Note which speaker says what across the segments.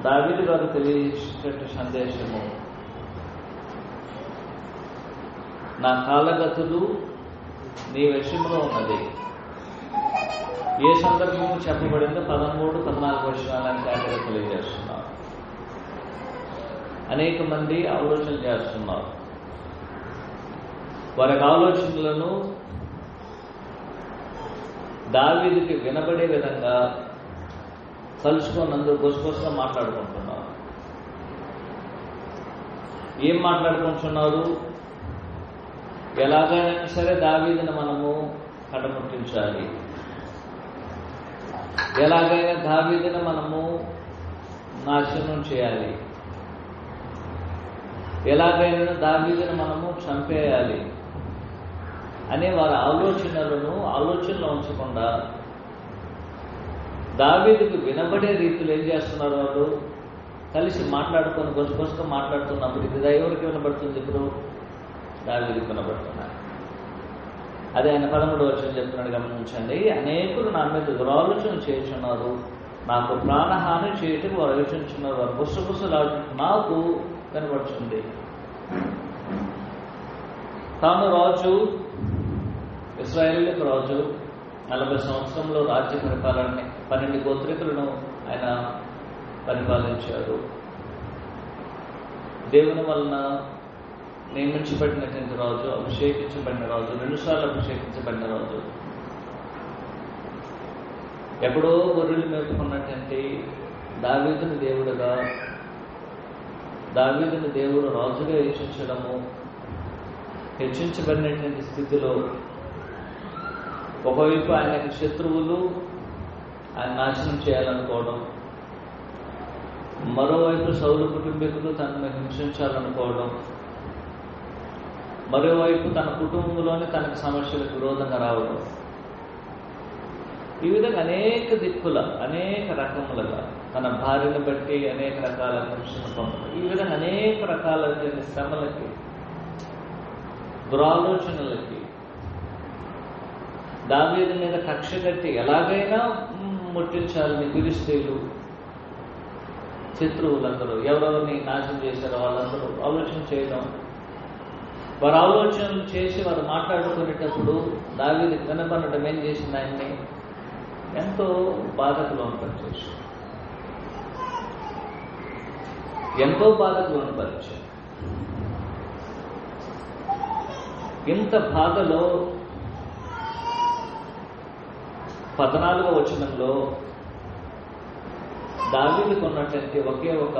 Speaker 1: దావీదు గారు తెలియజేసేట సందేశము, నా కాలగతులు నీ వశంలో ఉన్నది. ఏ సందర్భము చెప్పబడిందో 13, 14 వచనాలని జాగ్రత్తగా తెలియజేస్తున్నారు. అనేక మంది ఆలోచన చేస్తున్నారు. వారి ఆలోచనలను దావీదుకి వినబడే విధంగా కలుసుకున్నందుకు గుసగుసగా మాట్లాడుకుంటున్నారు. ఏం మాట్లాడుకుంటున్నారు? ఎలాగైనా సరే దావీదుని మనము కడముట్టించాలి, ఎలాగైనా దావీదుని మనము నాశనం చేయాలి, ఎలాగైనా దావీదుని మనము చంపేయాలి అనే వారి ఆలోచనలో ఉంచకుండా దావీదుకు వినబడే రీతిలో ఏం చేస్తున్నారు? వాళ్ళు కలిసి మాట్లాడుకొని గుసగుసగా మాట్లాడుతున్నప్పుడు ఇది ఎవరికి వినబడుతుంది? ఇప్పుడు దావీదుకు వినబడుతున్నారు. అదే ఆయన 13వ వచనం చెప్తున్నాడు, గమనించండి. అనేకులు నా మీద దురాలోచన చేయుచున్నారు, నాకు ప్రాణహాని చేయటం వారు యోచించున్నారు, వారు గుసగుసలాడు నాకు కనబడుతుంది. తాను రాజు, ఇశ్రాయేలుకు రాజు, 40 సంవత్సరంలో రాజ్య పరిపాలనని 12 గోత్రికులను ఆయన పరిపాలించాడు. దేవుని వలన నియమించబడినటువంటి రాజు, అభిషేకించబడిన రాజు, 2 సార్లు అభిషేకించబడిన రాజు. ఎప్పుడో గొర్రెలు మేపుకున్నటువంటి దావీదుని దేవుడు రాజుగా హెచ్చించబడినటువంటి స్థితిలో ఒకవైపు ఆయనకి శత్రువులు ఆయన నాశనం చేయాలనుకోవడం, మరోవైపు సౌలు కుటుంబీకులు తనను హింసించాలనుకోవడం, మరోవైపు తన కుటుంబంలోనే తనకు సమస్యలకు విరోధంగా రావడం, ఈ విధంగా అనేక దిక్కుల అనేక రకములుగా తన భార్యను బట్టి అనేక రకాల హింసను పొందడం, ఈ విధంగా అనేక రకాలైన శ్రమలకి, దురాలోచనలకి దావీదు మీద కక్ష కట్టి ఎలాగైనా ముట్టించాలని ఫిలిష్తీయులు, శత్రువులందరూ ఎవరెవరిని నాశనం చేశారో వాళ్ళందరూ ఆలోచన చేయడం, వారు ఆలోచనలు చేసి వారు మాట్లాడుకునేటప్పుడు దావీదు వినపడటం ఏం చేసింది? ఆయన్ని ఎంతో బాధకు లోనుపరిచేసి, ఇంత బాధలో 14వ వచనంలో దావీదుకు ఉన్నటువంటి ఒకే ఒక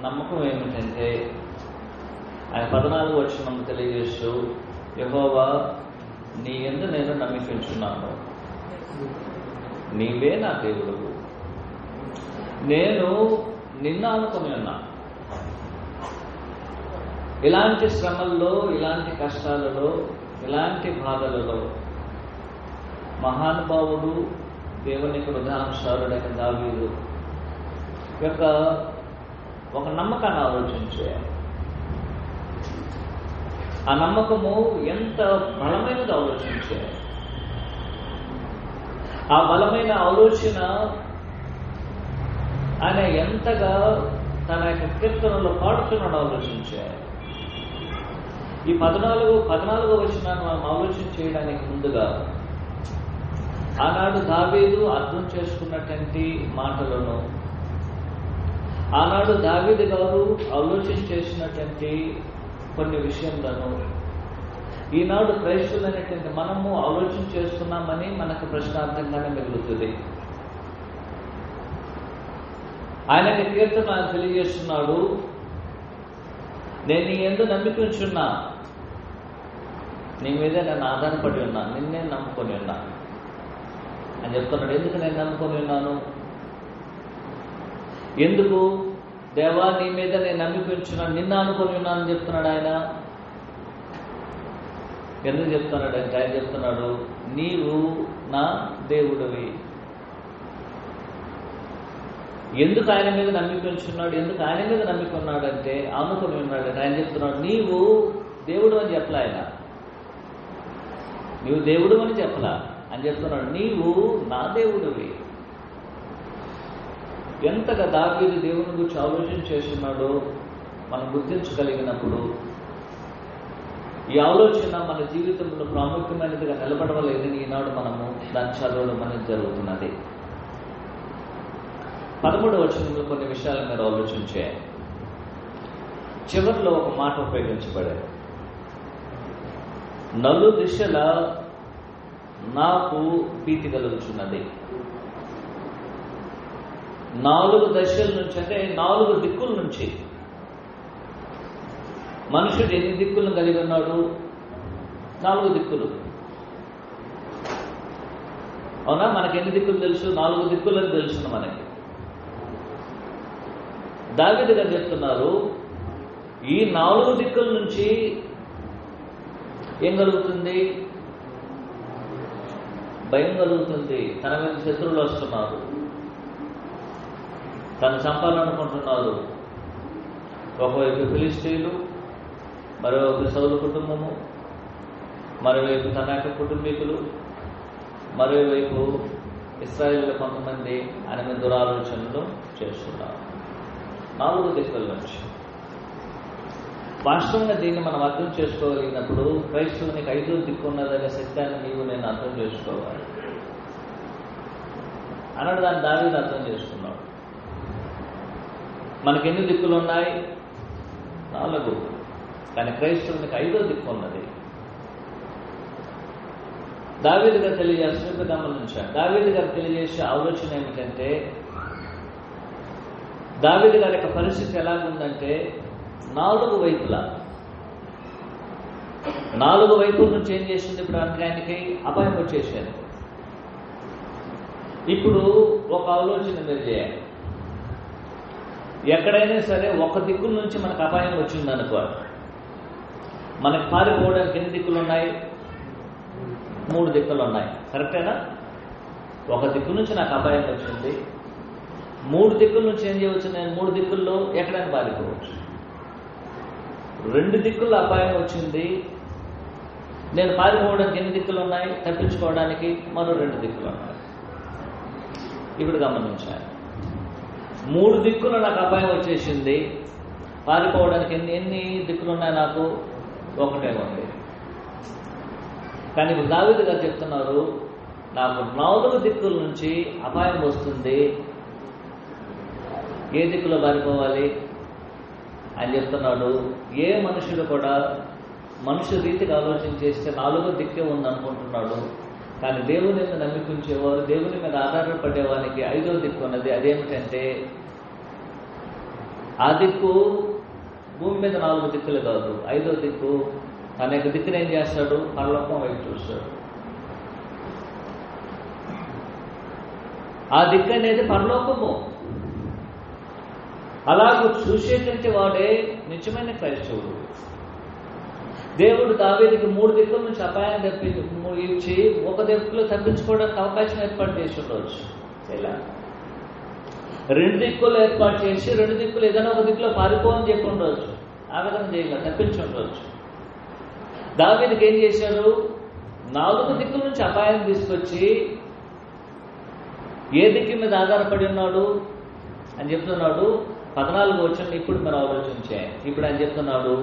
Speaker 1: నమ్మకం ఏమిటంటే, ఆయన 14వ వచనం తెలియజేస్తూ, యెహోవా నీ యందు నేను నమ్మికుంటున్నాను, నీవే నా దేవుడు, నేను నిన్ను అనుకుని ఉన్నా. ఇలాంటి శ్రమల్లో, ఇలాంటి కష్టాలలో, ఇలాంటి బాధలలో మహానుభావుడు, దేవుని హృదయానుసారుడైన దావీదు యొక్క ఒక నమ్మకాన్ని ఆలోచించారు. ఆ నమ్మకము ఎంత బలమైనది ఆలోచించారు. ఆ బలమైన ఆలోచన ఆయన ఎంతగా తన యొక్క కీర్తనలో పాడుతున్నాడు ఆలోచించారు. ఈ 14వ వచనాన్ని మనం ఆలోచన చేయడానికి ముందుగా ఆనాడు దావీదు అర్థం చేసుకున్నటువంటి మాటలను, ఆనాడు దావీదు గారు ఆలోచన చేసినటువంటి కొన్ని విషయాలను ఈనాడు క్రైస్తవులైనటువంటి మనము ఆలోచన చేస్తున్నామని మనకు ప్రశ్నార్థంగానే మిగులుతుంది. ఆయన కీర్తన ఆయన తెలియజేస్తున్నాడు, నేను నీ యందు నమ్మికుంటున్నా, నీ మీద నేను ఆధారపడి ఉన్నా, నిన్నే నమ్ముకొని ఉన్నా అని చెప్తున్నాడు. ఎందుకు నేను నమ్ముకొని ఉన్నాను? ఎందుకు దేవా నీ మీద నేను నమ్మికుంటున్నా, నిన్న అనుకొని ఉన్నాను అని చెప్తున్నాడు ఆయన. ఎందుకు చెప్తున్నాడు అంటే, ఆయన చెప్తున్నాడు, నీవు నా దేవుడివి. ఎందుకు ఆయన మీద నమ్మికుంటున్నాడు? ఎందుకు ఆయన మీద నమ్మికున్నాడంటే, ఆనుకొని ఉన్నాడంటే ఆయన చెప్తున్నాడు, నీవు దేవుడు అని చెప్పలే ఆయన, నీవు దేవుడు అని చెప్పలా అని చెప్తున్నాడు, నీవు నా దేవుడివి. ఎంతగా దావీదు దేవుని గురించి ఆలోచన చేస్తున్నాడో మనం గుర్తించగలిగినప్పుడు ఈ ఆలోచన మన జీవితంలో ప్రాముఖ్యమైనదిగా నిలబడవలేదని ఈనాడు మనము దాన్ని చదవడం అనేది జరుగుతున్నది. 13వ వచనంలో కొన్ని విషయాలు మీరు ఆలోచించే చివరిలో ఒక మాట ఉపయోగించబడారు. నలు దిశల నాకు భీతి కలుగుతున్నది. 4 దశల నుంచి, అంటే 4 దిక్కుల నుంచి. మనుషుడు ఎన్ని దిక్కులను కలిగి ఉన్నాడు? 4 దిక్కులు. అవునా? మనకి ఎన్ని దిక్కులు తెలుసు? 4 దిక్కులని తెలుసు మనకి. దావీదు గారు చెప్తున్నారు, ఈ 4 దిక్కుల నుంచి ఏం కలుగుతుంది? భయం కలుగుతుంది. తన మీద శత్రువులు వస్తున్నారు, తను చంపాలనుకుంటున్నారు. ఒకవైపు ఫిలిష్తీయులు, మరోవైపు సౌలు కుటుంబము, మరోవైపు తన యొక్క కుటుంబీకులు, మరోవైపు ఇశ్రాయేలు కొంతమంది ఆయన మీద దురాలోచనలు చేస్తున్నారు. 4 దిక్కుల నుంచి. వాస్తవంగా దీన్ని మనం అర్థం చేసుకోగలిగినప్పుడు క్రైస్తవునికి 5వ దిక్కు ఉన్నదనే సత్యాన్ని నీవు నేను అర్థం చేసుకోవాలి అన్నాడు. దాన్ని దావీదు అర్థం చేసుకున్నాడు. మనకి ఎన్ని దిక్కులు ఉన్నాయి? 4. కానీ క్రైస్తవునికి 5వ దిక్కు ఉన్నది. దావీదు గారు తెలియజేస్తున్నట్టు గమనించాడు. దావీదు గారు తెలియజేసే ఆలోచన ఏమిటంటే, దావీదు గారి యొక్క పరిస్థితి ఎలాగుందంటే 4 వైపుల నుంచి ఏం చేసింది? ఇప్పుడు ఆయనకి అపాయం వచ్చేసాడు. ఇప్పుడు ఒక ఆలోచన మీరు చేయాలి. ఎక్కడైనా సరే ఒక దిక్కుల నుంచి మనకు అపాయం వచ్చిందనుకో, మనకు పారిపోవడానికి ఎన్ని దిక్కులు ఉన్నాయి? 3 దిక్కులు ఉన్నాయి. కరెక్టేనా? ఒక దిక్కు నుంచి నాకు అపాయం వచ్చింది, 3 దిక్కుల నుంచి ఏం చేయవచ్చు? నేను 3 దిక్కుల్లో ఎక్కడైనా పారిపోవచ్చు. 2 దిక్కుల్లో అపాయం వచ్చింది, నేను పారిపోవడానికి ఎన్ని దిక్కులు ఉన్నాయి? తప్పించుకోవడానికి మరో 2 దిక్కులు ఉన్నాయి. ఇప్పుడు గమనించాలి, 3 దిక్కులు నాకు అపాయం వచ్చేసింది, పారిపోవడానికి ఎన్ని దిక్కులు ఉన్నాయి? నాకు ఒకటే ఉంది. కానీ ఇప్పుడు దావీదు గారు చెప్తున్నారు, నాకు 4 దిక్కుల నుంచి అపాయం వస్తుంది, ఏ దిక్కులో పారిపోవాలి అని చెప్తున్నాడు. ఏ మనుషుడు కూడా మనుషు రీతిగా ఆలోచన చేస్తే 4వ దిక్కే ఉందనుకుంటున్నాడు. కానీ దేవుని మీద నమ్మికుంచేవారు, దేవుని మీద ఆధారపడేవానికి 5వ దిక్కు ఉన్నది. అదేమిటంటే, ఆ దిక్కు భూమి మీద 4 దిక్కులు కాదు, 5వ దిక్కు తన యొక్క దిక్కును ఏం చేస్తాడు? పరలోకం వైపు చూస్తాడు. ఆ దిక్కు అనేది పరలోకము. అలాగూ చూసేటువంటి వాడే నిజమైన క్రైస్తవుడు. దేవుడు దావీదుకి 3 దిక్కుల నుంచి అపాయం ఇచ్చి ఒక దిక్కులో తప్పించుకోవడానికి అవకాశం ఏర్పాటు చేసి ఉండవచ్చు. ఇలా 2 దిక్కులు ఏర్పాటు చేసి 2 దిక్కులు ఏదైనా ఒక దిక్కులో పారిపోవని చెప్పి ఉండవచ్చు. ఆ విధంగా చేయాలి, తప్పించి ఉండవచ్చు. దావీదుకి ఏం చేశాడు? 4 దిక్కుల నుంచి అపాయం తీసుకొచ్చి ఏ దిక్కు మీద ఆధారపడి ఉన్నాడు అని చెప్తున్నాడు. 14 వచనం ఇప్పుడు మనం ఆలోచించే. ఇప్పుడు ఆయన చెప్తున్నాడు,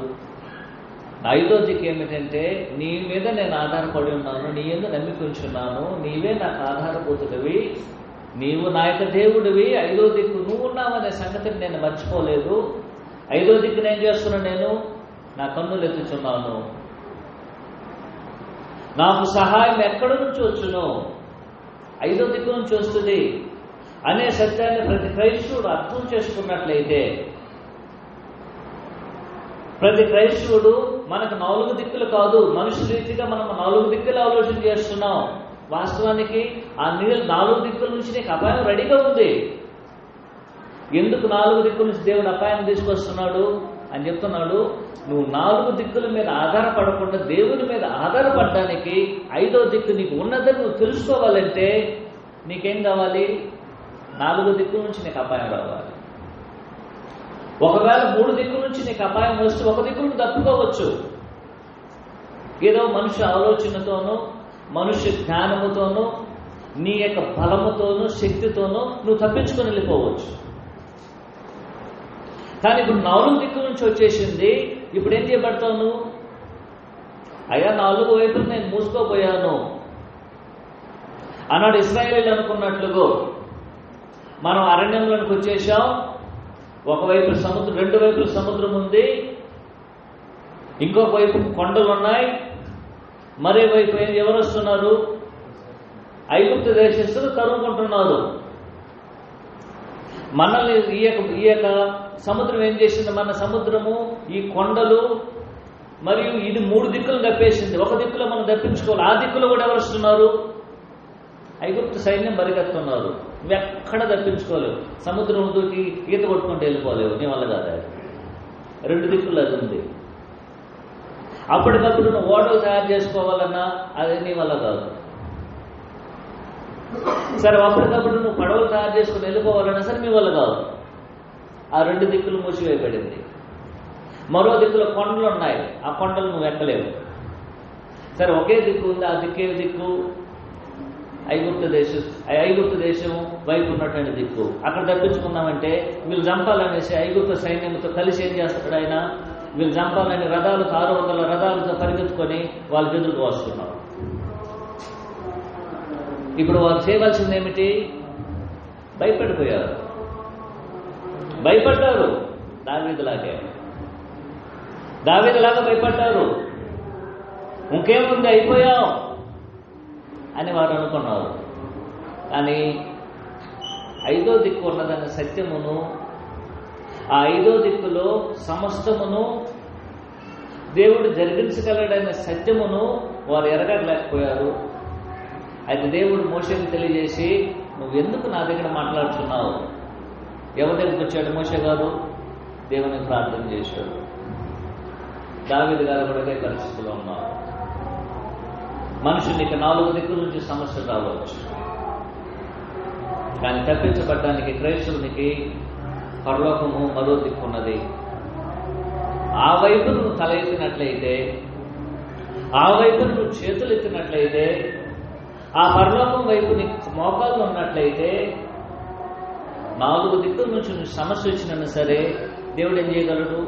Speaker 1: 5వ దిక్కు ఏమిటంటే, నీ మీద నేను ఆధారపడి ఉన్నాను, నీ మీద నమ్మికుంటున్నాను, నీవే నాకు ఆధారభూతుడివి, నీవు నా యొక్క దేవుడివి. 5వ దిక్కు నువ్వు ఉన్నావనే సంగతిని నేను మర్చిపోలేదు. 5వ దిక్కును ఏం చేస్తున్నాను? నేను నా కన్నులు ఎత్తుచున్నాను. నాకు సహాయం ఎక్కడి నుంచి వచ్చును? 5వ దిక్కు నుంచి వస్తుంది అనే సత్యాన్ని ప్రతి క్రైస్తవుడు అర్థం చేసుకున్నట్లయితే, ప్రతి క్రైస్తవుడు మనకు 4 దిక్కులు కాదు, మనుషు రీతిగా మనం 4 దిక్కులు ఆలోచన చేస్తున్నాం. వాస్తవానికి ఆ 4 దిక్కుల నుంచి నీకు అపాయం రెడీగా ఉంది. ఎందుకు 4 దిక్కుల నుంచి దేవుడు అపాయం తీసుకొస్తున్నాడు అని చెప్తున్నాడు. నువ్వు 4 దిక్కుల మీద ఆధారపడకుండా దేవుని మీద ఆధారపడడానికి 5వ దిక్కు నీకు ఉన్నదని నువ్వు తెలుసుకోవాలంటే నీకేం కావాలి? 4 దిక్కుల నుంచి నీకు అపాయం రావాలి. ఒకవేళ 3 దిక్కుల నుంచి నీకు అపాయం వస్తే ఒక దిక్కు నువ్వు తప్పుకోవచ్చు. ఏదో మనుష్య ఆలోచనతోనూ మనుష్య జ్ఞానముతోనూ నీ యొక్క బలముతోనూ శక్తితోనూ నువ్వు తప్పించుకొని వెళ్ళిపోవచ్చు. కానీ ఇప్పుడు 4 దిక్కుల నుంచి వచ్చేసింది. ఇప్పుడు ఏం చేయబడతావు నువ్వు? అయ్యా 4 వైపులు నేను మూసుకోపోయాను అన్నాడు ఇశ్రాయేలీయులు అనుకున్నట్లుగా. మనం అరణ్యంలోనికి వచ్చేసాం. ఒకవైపు సముద్రం, 2 వైపుల సముద్రం ఉంది, ఇంకొక వైపు కొండలు ఉన్నాయి, మరే వైపు ఎవరు వస్తున్నారు? ఐగుప్తు దేశస్తులు తరుముకుంటున్నారు మనల్ని. ఈ యొక్క సముద్రం ఏం చేసింది? మన సముద్రము, ఈ కొండలు మరియు ఇది 3 దిక్కులు కప్పేసింది. ఒక దిక్కులో మనం తప్పించుకోవాలి. ఆ దిక్కులో కూడా ఎవరు వస్తున్నారు? ఐగుప్తు సైన్యం పరిగెత్తున్నారు. నువ్వెక్కడ తప్పించుకోలేవు. సముద్రం దూకి ఈత కొట్టుకుంటూ వెళ్ళిపోలేవు. నీ వల్ల కాదు. 2 దిక్కులు అది ఉంది. అప్పటికప్పుడు నువ్వు ఓడలు తయారు చేసుకోవాలన్నా అది నీ వల్ల కాదు. సరే, అప్పటికప్పుడు నువ్వు పడవలు తయారు చేసుకుని వెళ్ళిపోవాలన్నా సరే మీ వల్ల కాదు. ఆ 2 దిక్కులు మూసివేయబడింది. మరో దిక్కులో కొండలు ఉన్నాయి. ఆ కొండలు నువ్వు ఎక్కలేవు. సరే, ఒకే దిక్కు ఉంది. ఆ దిక్కే దిక్కు ఐగుప్తు దేశం వైపు ఉన్నటువంటి దిక్కు. అక్కడ తప్పించుకున్నామంటే వీళ్ళు చంపాలనేసి ఐగుప్తు సైన్యంతో కలిసి ఏం చేస్తాడు ఆయన? వీళ్ళు చంపాలని రథాలు, 600 రథాలతో పరిగెత్తుకొని వాళ్ళకి ఎదురుకు వస్తున్నారు. ఇప్పుడు వాళ్ళు చేయవలసింది ఏమిటి? భయపడిపోయారు, భయపడ్డారు. దావీదులాగా భయపడ్డారు. ఇంకేముంది, అయిపోయాం అని వారు అనుకున్నారు. కానీ 5వ దిక్కు ఉన్నదన్న సత్యమును, ఆ 5వ దిక్కులో సమస్తమును దేవుడు జరిగించగలడనే సత్యమును వారు ఎరగలేకపోయారు. అయితే దేవుడు మోషేకి తెలియజేసి, నువ్వెందుకు నా దగ్గర మాట్లాడుతున్నావు? ఎవరి దగ్గరికి వచ్చాడు మోషే గారు? దేవుని ప్రార్థన చేశాడు. దావీదు గారు కూడా అదే పరిస్థితిలో ఉన్నారు. మనుషునికి 4 దిక్కుల నుంచి సమస్య రావచ్చు. కానీ తప్పించబడ్డానికి క్రైస్తవునికి పరలోకము మరో దిక్కు ఉన్నది. ఆ వైపు నువ్వు తల ఎత్తినట్లయితే, ఆ వైపు నువ్వు చేతులు ఎత్తినట్లయితే, ఆ పరలోకం వైపు నీకు మోకాళ్ళు ఉన్నట్లయితే, 4 దిక్కుల నుంచి నువ్వు సమస్య వచ్చినా సరే దేవుడు ఏం చేయగలడు?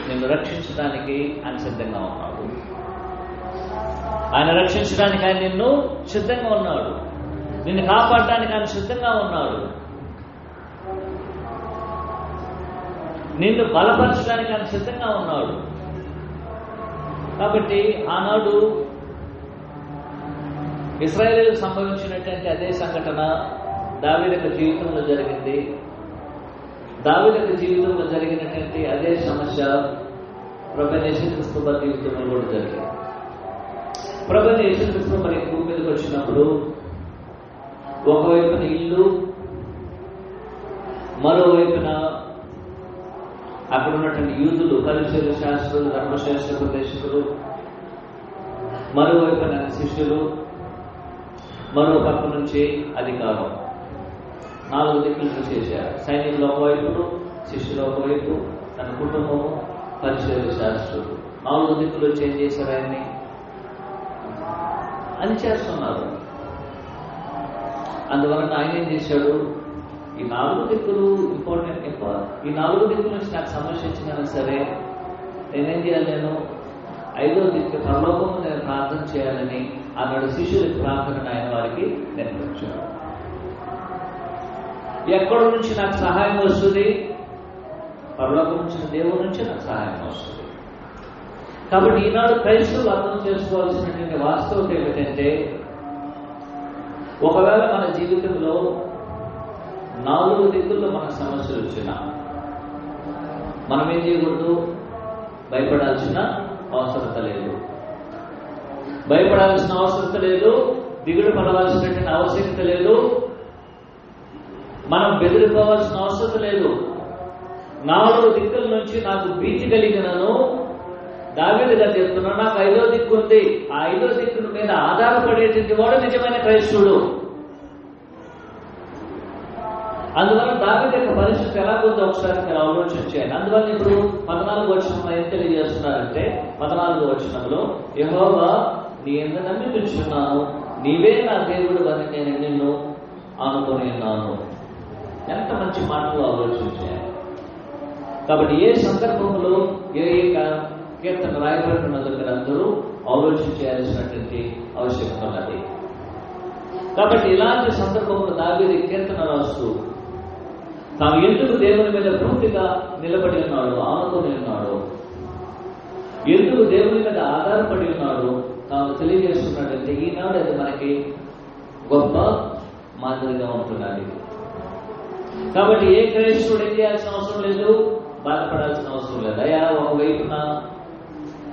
Speaker 1: నిన్ను రక్షించడానికి ఆయన సిద్ధంగా ఉన్నాడు. ఆయన రక్షించడానికి ఆయన నిన్ను సిద్ధంగా ఉన్నాడు. నిన్ను కాపాడడానికి ఆయన సిద్ధంగా ఉన్నాడు. నిన్ను బలపరచడానికి ఆయన సిద్ధంగా ఉన్నాడు. కాబట్టి ఆనాడు ఇశ్రాయేలీయులకు సంభవించినటువంటి అదే సంఘటన దావీదు జీవితంలో జరిగింది. దావీదు జీవితంలో జరిగినటువంటి అదే సమస్య ప్రభువైన యేసుక్రీస్తు వారి జీవితంలో కూడా జరిగింది. ప్రభువైన యేసుక్రీస్తు మరి భూమి మీదకి వచ్చినప్పుడు ఒకవైపున ఇల్లు, మరోవైపున అక్కడ ఉన్నటువంటి యూదులు, పరిచయ శాస్త్రులు, ధర్మశాస్త్ర ఉపదేశకులు, మరోవైపున శిష్యులు, మరో పక్క నుంచి అధికారం. 4 దిక్కులు చేశారు. సైన్యంలో ఒకవైపు, శిష్యులు ఒకవైపు, తన కుటుంబము, పరిచయ శాస్త్రులు. 4 దిక్కులు చేంజ్ చేశారు ఆయన్ని. అని చేస్తున్నారు. అందువలన ఆయన ఏం చేశాడు? ఈ 4 దిక్కులు ఇంపార్టెంట్. ఈ 4 దిక్కుల నుంచి నాకు సమస్య వచ్చినా సరే నేనేం చేయాలి? నేను 5వ దిక్కు పరలోకము నేను ప్రార్థన చేయాలని అన్నాడు. శిష్యులకి ప్రార్థన ఆయన వారికి నేర్పించాడు. ఎక్కడి నుంచి నాకు సహాయం వస్తుంది? పరలోకం నుంచి, దేవుడి నుంచి నాకు సహాయం వస్తుంది. కాబట్టి ఈనాడు క్రైస్తవులు అర్థం చేసుకోవాల్సినటువంటి వాస్తవం ఏమిటంటే, ఒకవేళ మన జీవితంలో 4 దిక్కుల్లో మన సమస్యలు వచ్చినా మనం ఏం చేయకూడదు? భయపడాల్సిన అవసరత లేదు. భయపడాల్సిన అవసరత లేదు. దిగుడు పడవలసినటువంటి ఆవశ్యకత లేదు. మనం బెదిరిపోవాల్సిన అవసరం లేదు. 4 దిక్కుల నుంచి నాకు భీతి కలిగినను దావీదు గారు చెప్తున్నాడు, నాకు 5వ దిక్కు ఉంది. ఆ 5వ దిక్కు మీద ఆధారపడేటువంటి వాడు నిజమైన క్రైస్తవుడు. అందువల్ల దావీదు యొక్క పరిస్థితి ఎలా ఉందో ఒకసారి మీరు ఆలోచన చేయండి. అందువల్ల ఇప్పుడు 14వ వచనంలో ఏం తెలియజేస్తున్నారంటే, 14వ వచనంలో యెహోవా నీ యందు నమ్మికుంటున్నాను, నీవే నా దేవుడు అని నేను నిన్ను ఆనుకొని ఉన్నాను. ఎంత మంచి మాటలు ఆలోచించాను. కాబట్టి ఏ సందర్భంలో ఏ కీర్తన రాయబడుతున్నదో మీరు అందరూ ఆలోచించాల్సినటువంటి ఆవశ్యకత ఉన్నది. కాబట్టి ఇలాంటి సందర్భంలో దావీదు కీర్తన రాస్తూ తాను ఎందుకు దేవుని మీద పూర్తిగా నిలబడి ఉన్నాడు, ఆనుకొని ఉన్నాడు, ఎందుకు దేవుని మీద ఆధారపడి ఉన్నాడు తాను తెలియజేస్తున్నాడంటే ఈనాడు అది మనకి గొప్ప మాదిరిగా ఉంటున్నది. కాబట్టి ఏ క్రైస్తవుడు ఏం చేయాల్సిన అవసరం లేదు, బాధపడాల్సిన అవసరం లేదు. అయ్యా ఒకవైపున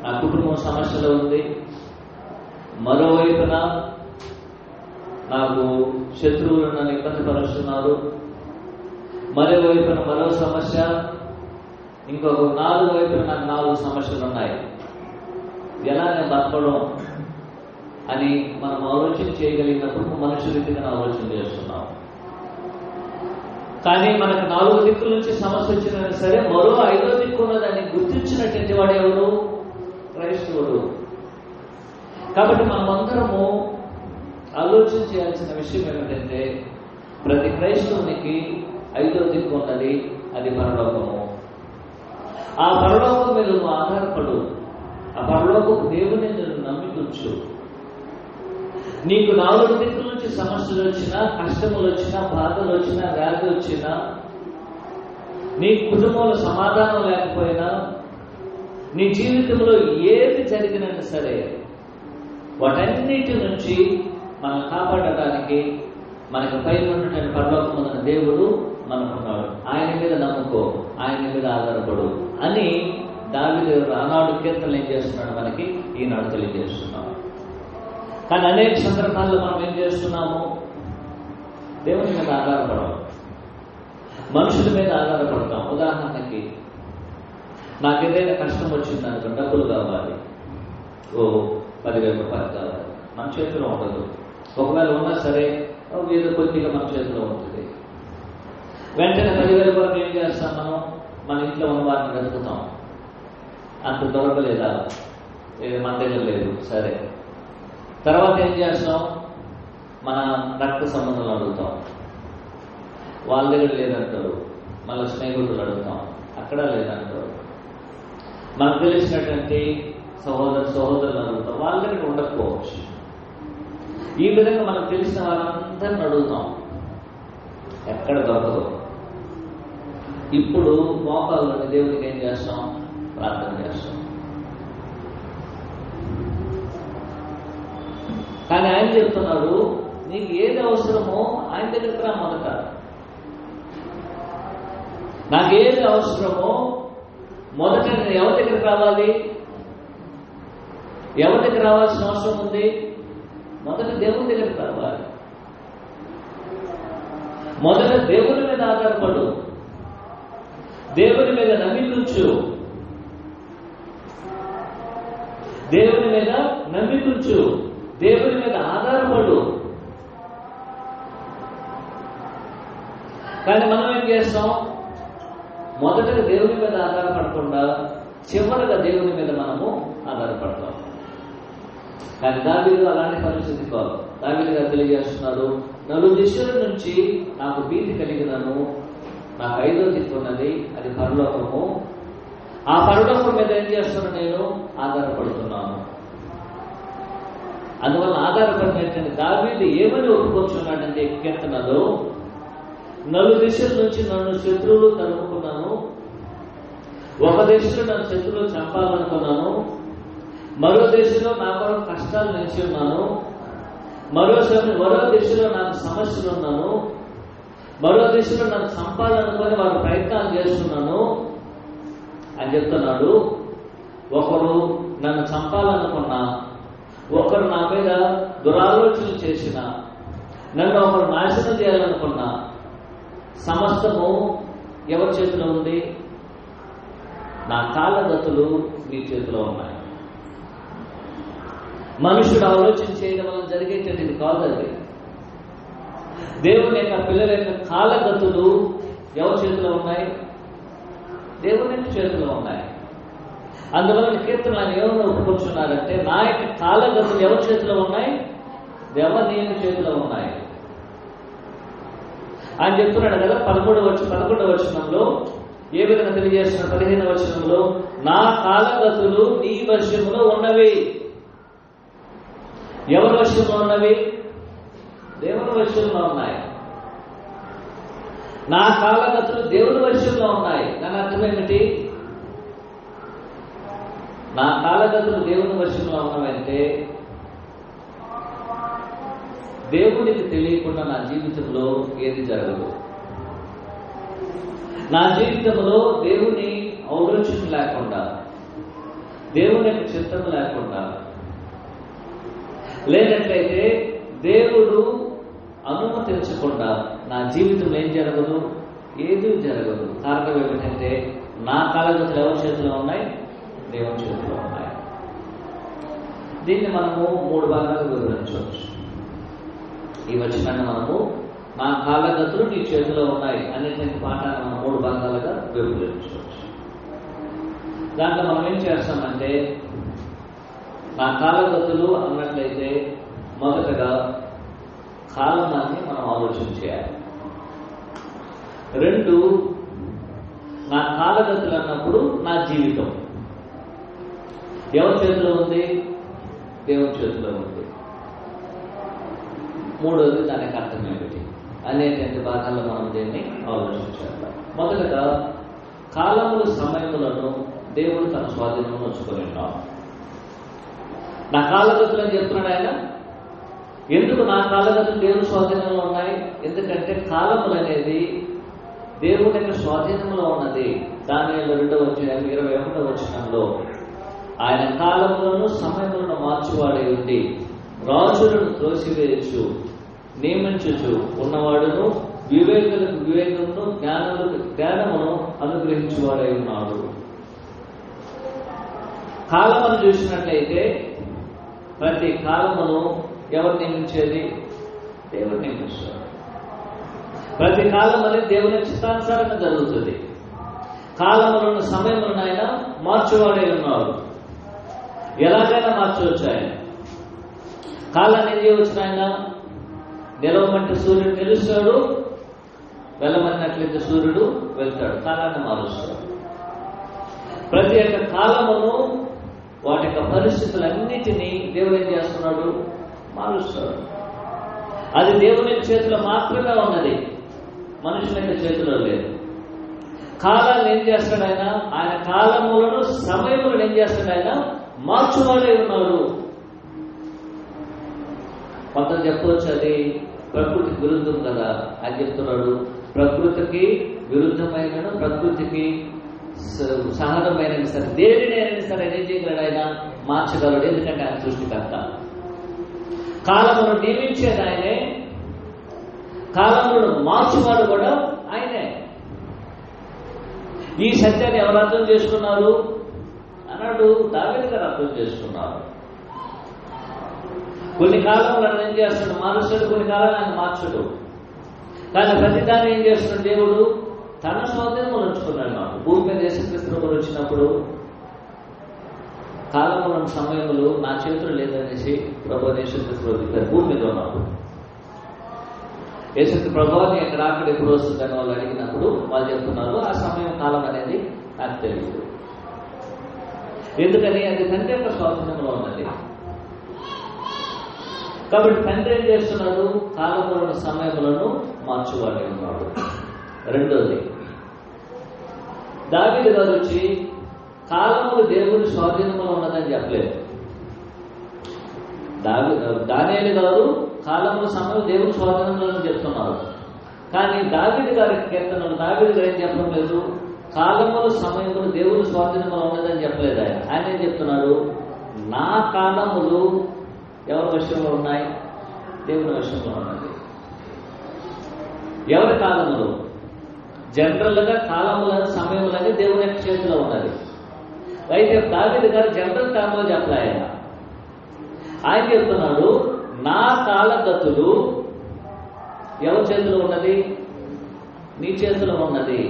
Speaker 1: నా కుటుంబం సమస్యలో ఉంది, మరోవైపున నాకు శత్రువులు నన్ను ఇబ్బంది పరుస్తున్నారు, మరోవైపున మరో సమస్య, ఇంకొక 4 వైపున నాకు 4 సమస్యలు ఉన్నాయి, ఎలా నేను బతకడం అని మనం ఆలోచన చేయగలిగినప్పుడు మనుషుల రీతిగా ఆలోచన చేస్తున్నాం. కానీ మనకు 4 దిక్కుల నుంచి సమస్య వచ్చినా సరే మరో 5వ దిక్కు ఉన్నదాన్ని గుర్తించినటువంటి వాడు ఎవరు? క్రైస్తవుడు. కాబట్టి మనమందరము ఆలోచన చేయాల్సిన విషయం ఏమిటంటే ప్రతి క్రైస్తవునికి 5వ దిక్కు ఉన్నది, అది పరలోకము. ఆ పరలోకం మీద నువ్వు ఆధారపడు, ఆ పరలోకపు దేవుని నువ్వు నమ్మించు. నీకు 4 దిక్కుల నుంచి సమస్యలు వచ్చినా, కష్టములు వచ్చినా, బాధలు వచ్చినా, వ్యాధి వచ్చినా, నీ కుటుంబంలో సమాధానం లేకపోయినా, నీ జీవితంలో ఏది జరిగినా సరే వాటన్నిటి నుంచి మనం కాపాడటానికి మనకు పైన ఉన్నటువంటి పరలోకమున్న దేవుడు మనకున్నాడు. ఆయన మీద నమ్ముకో, ఆయన మీద ఆధారపడు అని దావీదు ఆనాడు కీర్తనలు ఏం చేస్తున్నాడు మనకి ఈనాడు తెలియజేస్తున్నాడు. కానీ అనేక సందర్భాల్లో మనం ఏం చేస్తున్నాము? దేవుని మీద ఆధారపడం, మనుషుల మీద ఆధారపడతాం. ఉదాహరణకి నాకు ఏదైనా కష్టం వచ్చిందనుకో, డబ్బులు కావాలి, 10,000 రూపాయలు కావాలి, మన చేతిలో ఉండదు. ఒకవేళ ఉన్నా సరే ఏదో కొద్దిగా మన చేతిలో ఉంటుంది. వెంటనే 10,000 రూపాయలు ఏం చేస్తాం? మనం మన ఇంట్లో ఉన్న వారిని వెతుకుతాం. అంత దొరకలేదా? మన దగ్గర లేదు, సరే. తర్వాత ఏం చేస్తాం? మన రక్త సంబంధాలు అడుగుతాం, వాళ్ళ దగ్గర లేదంటారు. మళ్ళీ స్నేహితులు అడుగుతాం, అక్కడ లేదంటారు. మనకు తెలిసినటువంటి సహోదరులు అడుగుతాం, వాళ్ళ దగ్గర ఉండకపోవచ్చు. ఈ విధంగా మనకు తెలిసిన వాళ్ళందరిని అడుగుతాం, ఎక్కడ దొరకదు. ఇప్పుడు మోకాళ్ళని దేవునికి ఏం చేస్తాం? ప్రార్థన చేస్తాం. కానీ ఆయన చెప్తున్నాడు, నీకు ఏది అవసరమో ఆయన దగ్గరికి రా మొదట. నాకు ఏది అవసరమో మొదట నేను ఎవరి దగ్గరికి రావాలి? ఎవరి దగ్గర రావాల్సిన అవసరం ఉంది? మొదట దేవుని దగ్గరికి రావాలి. మొదట దేవుని మీద ఆధారపడు, దేవుని మీద నమ్మికుంచు, దేవుని మీద నమ్మికుంచు, దేవుని మీద ఆధారపడు. కానీ మనం ఏం చేస్తాం? మొదటగా దేవుని మీద ఆధారపడకుండా చివరగా దేవుని మీద మనము ఆధారపడతాం. కానీ దావీదు అలాంటి పరిస్థితి కాదు. దావీదు గారు తెలియజేస్తున్నారు, 4 దిశల నుంచి నాకు భీతి కలిగినను, నాకు 5వ దిక్కు ఉన్నది, అది పరలోకము. ఆ పరలోకం మీద ఏం చేస్తున్నాను? నేను ఆధారపడుతున్నాను. అందువల్ల ఆధారపడినటువంటి దావీదు ఏమని ఒప్పుకొచ్చున్నాడంటే కీర్తనలో, 4 దిశల నుంచి నన్ను శత్రువులు తరుముకున్నాను, ఒక దిశలో నన్ను శత్రువులు చంపాలనుకున్నాను, మరో దిశలో నా కొరకు కష్టాలు నిలిచి ఉన్నాను, మరో దిశలో నాకు సమస్యలు ఉన్నాను, మరో దిశలో నన్ను చంపాలనుకొని వారు ప్రయత్నాలు చేస్తున్నాను అని చెప్తున్నాడు. ఒకరు నన్ను చంపాలనుకున్నా, ఒకరు నా మీద దురాలోచనలు చేసిన, నన్ను ఒకరు నాశనం చేయాలనుకున్నా, సమస్తము ఎవరి చేతిలో ఉంది? నా కాళ్ళగతులు మీ చేతిలో ఉన్నాయి. మనుషుడు ఆలోచన చేయడం వల్ల జరిగేటది కాదు అది. దేవుని యొక్క పిల్లల యొక్క కాళ్ళగతులు ఎవరి చేతిలో ఉన్నాయి? దేవుని యొక్క చేతిలో ఉన్నాయి. అందువల్ల కీర్తనలు ఏమైనా ఒప్పుకొచ్చున్నారంటే, నా యొక్క కాళ్ళగతులు ఎవరి చేతిలో ఉన్నాయి? దేవదేవుని చేతిలో ఉన్నాయి. ఆయన చెప్తున్నాడు కదా 11వ వచనంలో ఏ విధంగా తెలియజేస్తున్న 15వ వచనంలో, నా కాలగతులు నీ వశములో ఉన్నవి. ఎవరి వశంలో ఉన్నవి? దేవుని వశంలో ఉన్నాయి. నా కాలగతులు దేవుని వశంలో ఉన్నాయి. దాని అర్థం ఏమిటి? నా కాలగతులు దేవుని వశంలో ఉన్నవంటే దేవునికి తెలియకుండా నా జీవితంలో ఏది జరగదు. నా జీవితంలో దేవుని ఔరచన లేకుండా, దేవుని యొక్క చిత్తం లేకుండా లేనట్లయితే, దేవుడు అనుమతించకుండా నా జీవితంలో ఏం జరగదు? ఏది జరగదు. కారణం ఏమిటంటే నా కాలగతులు ఎవరి చేతిలో ఉన్నాయి? దేవుని చేతిలో ఉన్నాయి. దీన్ని మనము 3 భాగాలుగా వివరించవచ్చు. ఈ వచనాన్ని మనము నా కాలగతులు నీ చేతిలో ఉన్నాయి అనేటువంటి పాఠాన్ని మనం 3 భాగాలుగా విభజించవచ్చు. దాంట్లో మనం ఏం చేస్తామంటే, నా కాలగతులు అన్నట్లయితే మొదటగా కాలమాన్ని మనం ఆలోచన చేయాలి. 2, నా కాలగతులు అన్నప్పుడు నా జీవితం ఎవరి చేతిలో ఉంది? దేవుని చేతిలో ఉంది. 3వది దానికి అర్థం ఏమిటి అనేటువంటి భాగాల్లో మనం దీన్ని ఆలోచించాలి. మొదటగా కాలములు సమయములను దేవుడు తన స్వాధీనంలో ఉంచుకొని ఉన్నాడు. నా కాలగతులు అని చెప్తున్నాడు ఆయన. ఎందుకు నా కాలగతులు దేవుని స్వాధీనంలో ఉన్నాయి? ఎందుకంటే కాలములు అనేది దేవుని యొక్క స్వాధీనంలో ఉన్నది. దానియేలు 2:21 వచనంలో ఆయన కాలములను సమయములను మార్చువాడై ఉండి రాజులను త్రోసివేయచ్చు, నియమించుచు ఉన్నవాడును, వివేకులకు వివేకమును, జ్ఞానులకు జ్ఞానమును అనుగ్రహించువాడై ఉన్నాడు. కాలమును చూసినట్లయితే ప్రతి కాలమును ఎవరు నియమించేది? దేవుడు నియమిస్తాడు. ప్రతి కాలం అనేది దేవుని చిత్తానుసారంగా జరుగుతుంది. కాలములను సమయములను ఆయన మార్చువాడై ఉన్నాడు. ఎలాగైనా మార్చవచ్చు ఆయన. కాలాన్ని ఏం చేయవచ్చు ఆయన? నిలవమంటే సూర్యుడు నిలుస్తాడు, వెళ్ళమన్నట్లయితే సూర్యుడు వెళ్తాడు. కాలాన్ని మారుస్తాడు. ప్రతి ఒక్క కాలమును, వాటి యొక్క పరిస్థితులన్నిటినీ దేవుడు ఏం చేస్తున్నాడు? మారుస్తాడు. అది దేవుని చేతిలో మాత్రమే ఉన్నది, మనుషుల యొక్క చేతిలో లేదు. కాలాన్ని ఏం చేస్తాడు ఆయన? ఆయన కాలములను సమయములను ఏం చేస్తాడు ఆయన? మార్చువాడే ఉన్నాడు. కొందరు చెప్పవచ్చు అది ప్రకృతికి విరుద్ధం కదా అని చెప్తున్నాడు. ప్రకృతికి విరుద్ధమైన, ప్రకృతికి సహజమైన సరే దేనినైనా సరే ఏం చేయగలడు ఆయన? మార్చగలడు. ఎందుకంటే ఆయన సృష్టికర్త. కాలమును నియమించేది ఆయనే, కాలమును మార్చువాడు కూడా ఆయనే. ఈ సత్యాన్ని ఎవరు అర్థం చేసుకున్నారు అన్నాడు? దావీదు గారు అర్థం చేసుకున్నారు. కొన్ని కాలంలో ఏం చేస్తాడు? మారుస్తాడు. కొన్ని కాలాలు ఆయన మార్చడు. కానీ ప్రతిదాన్ని ఏం చేస్తున్నాడు? దేవుడు తన స్వాధీనంలో ఉంచుకున్నాడు. నాకు భూమి మీద యేసుక్రీస్తు వచ్చినప్పుడు కాలములను సమయములు నా చేతులు లేదనేసి ప్రభు యేసుక్రీస్తు చెప్పారు. భూమి మీద ఉన్నప్పుడు యేసుక్రీస్తు ప్రభువాన్ని ఎక్కడ అక్కడ ఎప్పుడు వస్తుందని వాళ్ళు అడిగినప్పుడు వాళ్ళు చెప్తున్నారు, ఆ సమయం కాలం అనేది నాకు తెలియదు. ఎందుకని? అది తండ్రి యొక్క స్వాధీనంలో ఉన్నది. కాబట్టి తండ్రి ఏం చేస్తున్నాడు? కాలములను సమయములను మార్చువాడే ఉన్నాడు. 2వది, దావీదు గారు వచ్చి కాలములు దేవుని స్వాధీనంలో ఉన్నదని చెప్పలేదు. దానియేలు గారు కాలముల సమయం దేవుని స్వాధీనంలో చెప్తున్నారు. కానీ దావీదు గారి కీర్తనలు దావీదు గారు ఏం చెప్పడం లేదు? కాలముల సమయములు దేవుని స్వాధీనంలో ఉన్నదని చెప్పలేదు. ఆయన ఏం చెప్తున్నాడు? నా కాలములు ఎవరి వశంలో ఉన్నాయి? దేవుని వశంలో ఉన్నది. ఎవరి కాలములు? జనరల్గా కాలములని సమయములని దేవుని యొక్క చేతిలో ఉన్నది. అయితే దావీదు గారు జనరల్ టర్మ్లో చెప్పలే. ఆయన చెప్తున్నాడు, నా కాలగతులు ఎవరి చేతిలో ఉన్నది? నీ చేతిలో ఉన్నది.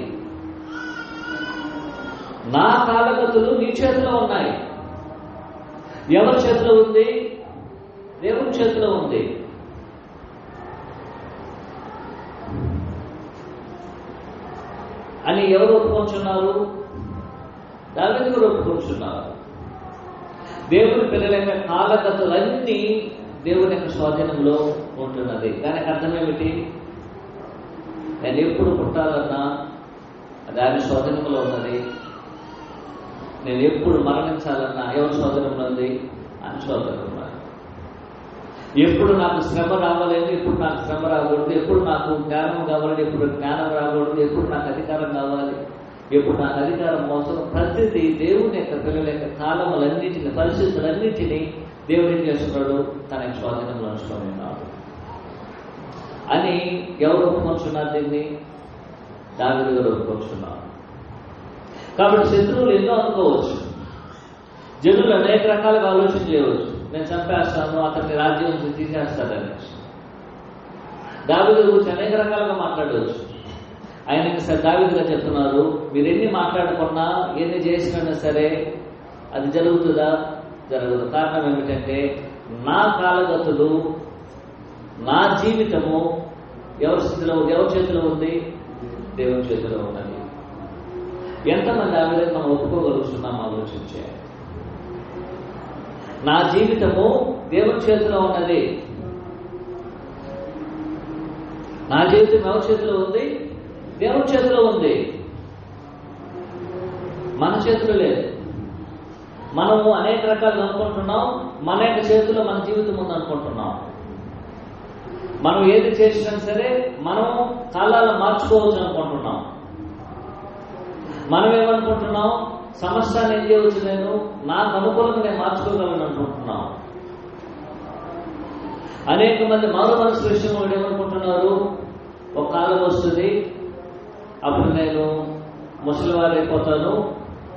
Speaker 1: నా కాలగతులు నీ చేతిలో ఉన్నాయి. ఎవరి చేతిలో ఉంది? దేవుని చేతిలో ఉంది. అని ఎవరు ఒప్పుకొంచున్నారు? దావీదు కూడా ఒప్పుకొంచున్నారు. దేవుని పిల్లల యొక్క కాలగతులన్నీ దేవుని యొక్క స్వాధీనంలో ఉంటున్నది. దానికి అర్థం ఏమిటి? నేను ఎప్పుడు పుట్టాలన్నా అది ఆయన స్వాధీనంలో ఉన్నది. నేను ఎప్పుడు మరణించాలన్నా ఎవరి స్వాధీనంలో ఉంది? ఆయన స్వాధీనంలో ఉన్నది. ఎప్పుడు నాకు శ్రమ రావాలని, ఎప్పుడు నాకు శ్రమ రాకూడదు, ఎప్పుడు నాకు జ్ఞానం కావాలని, ఎప్పుడు జ్ఞానం రాకూడదు, ఎప్పుడు నాకు అధికారం కావాలి, ఎప్పుడు నాకు అధికారం అవసరం, ప్రతిదీ దేవుని యొక్క పిల్లల యొక్క కాలములన్నింటినీ, పరిస్థితులన్నింటినీ దేవుడు ఏం చేస్తున్నాడు? తన స్వాధీనంలో ఉంచుకొని ఉన్నాడు అని ఎవరు ఒప్పుకొంచున్నారు? దీన్ని దావీదు గారు ఒప్పుకొంచున్నారు. కాబట్టి శత్రువులు ఎన్నో అనుకోవచ్చు, జనులు అనేక రకాలుగా ఆలోచన చేయవచ్చు. నేను చంపేస్తాను, అతన్ని రాజ్యం నుంచి తీసేస్తాడని దావీదు గురించి అనేక రకాలుగా మాట్లాడవచ్చు. ఆయన దావీదుగా చెప్తున్నారు, మీరు ఎన్ని మాట్లాడుకున్నా, ఎన్ని చేసినా సరే అది జరుగుతుందా? జరగదు. కారణం ఏమిటంటే నా కాలగతులు, నా జీవితము ఎవరి చేతిలో ఉంది? దేవుని చేతిలో ఉన్నది. ఎంతమంది ఆ విధంగా మనం ఒప్పుకోగలుగుతున్నాం? ఆలోచించే. నా జీవితము దేవుని చేతిలో ఉన్నది. నా జీవితం ఎవరి చేతిలో ఉంది? దేవుని చేతిలో ఉంది. మన చేతిలో లేదు. మనము అనేక రకాలుగా అనుకుంటున్నాం, మన యొక్క చేతిలో మన జీవితం ఉంది అనుకుంటున్నాం. మనం ఏది చేసినా సరే మనం కాలాలను మార్చుకోవచ్చు అనుకుంటున్నాం. మనం ఏమనుకుంటున్నాం? సమస్యను ఏం చేయవచ్చు, నేను నాకు అనుకూలంగా నేను మార్చుకోగలను అనుకుంటున్నాం. అనేక మంది మారు మనసు విషయం కూడా ఏమనుకుంటున్నారు? ఒక కాలం వస్తుంది, అప్పుడు నేను ముసలివారు అయిపోతాను,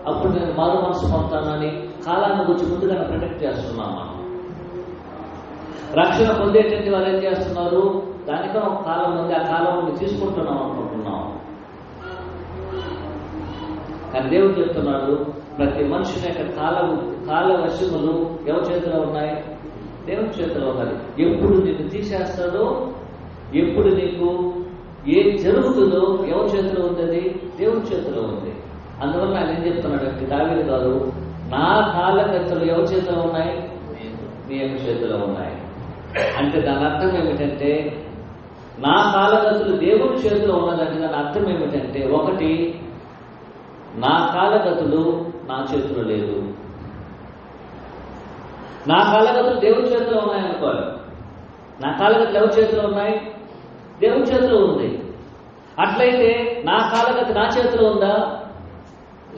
Speaker 1: అప్పుడు నేను మారు మనసు పొందుతానని కాలాన్ని గురించి ముందుగానే ప్రొటెక్ట్ చేస్తున్నాం. మనం రక్షణ పొందేటట్టు వాళ్ళు ఏం చేస్తున్నారు? దానికన్నా ఒక కాలం ఉంది, ఆ కాలం తీసుకుంటున్నాం అనుకుంటున్నాం. కానీ దేవుడు చెప్తున్నాడు, ప్రతి మనుషుని యొక్క కాల వశములు ఎవరి చేతిలో ఉన్నాయి? దేవుని చేతిలో ఉన్నది. ఎప్పుడు నిన్ను తీసేస్తాడో, ఎప్పుడు నీకు ఏం జరుగుతుందో ఎవరి చేతిలో ఉంది? దేవుని చేతిలో ఉంది. అందువల్ల ఆయన ఏం చెప్తున్నాడు? దావీదు గారు, నా కాలగతులు ఎవరి చేతిలో ఉన్నాయి? నీ యొక్క చేతిలో ఉన్నాయి. అంటే దాని అర్థం ఏమిటంటే, నా కాలగతులు దేవుని చేతిలో ఉన్నదంటే దాని అర్థం ఏమిటంటే, ఒకటి, నా కాలగతులు నా చేతిలో లేదు. నా కాలగతులు దేవుని చేతిలో ఉన్నాయనుకోవాలి. నా కాలగతులు ఎవరి చేతిలో ఉన్నాయి? దేవుని చేతిలో ఉంది. అట్లయితే నా కాలగతి నా చేతిలో ఉందా?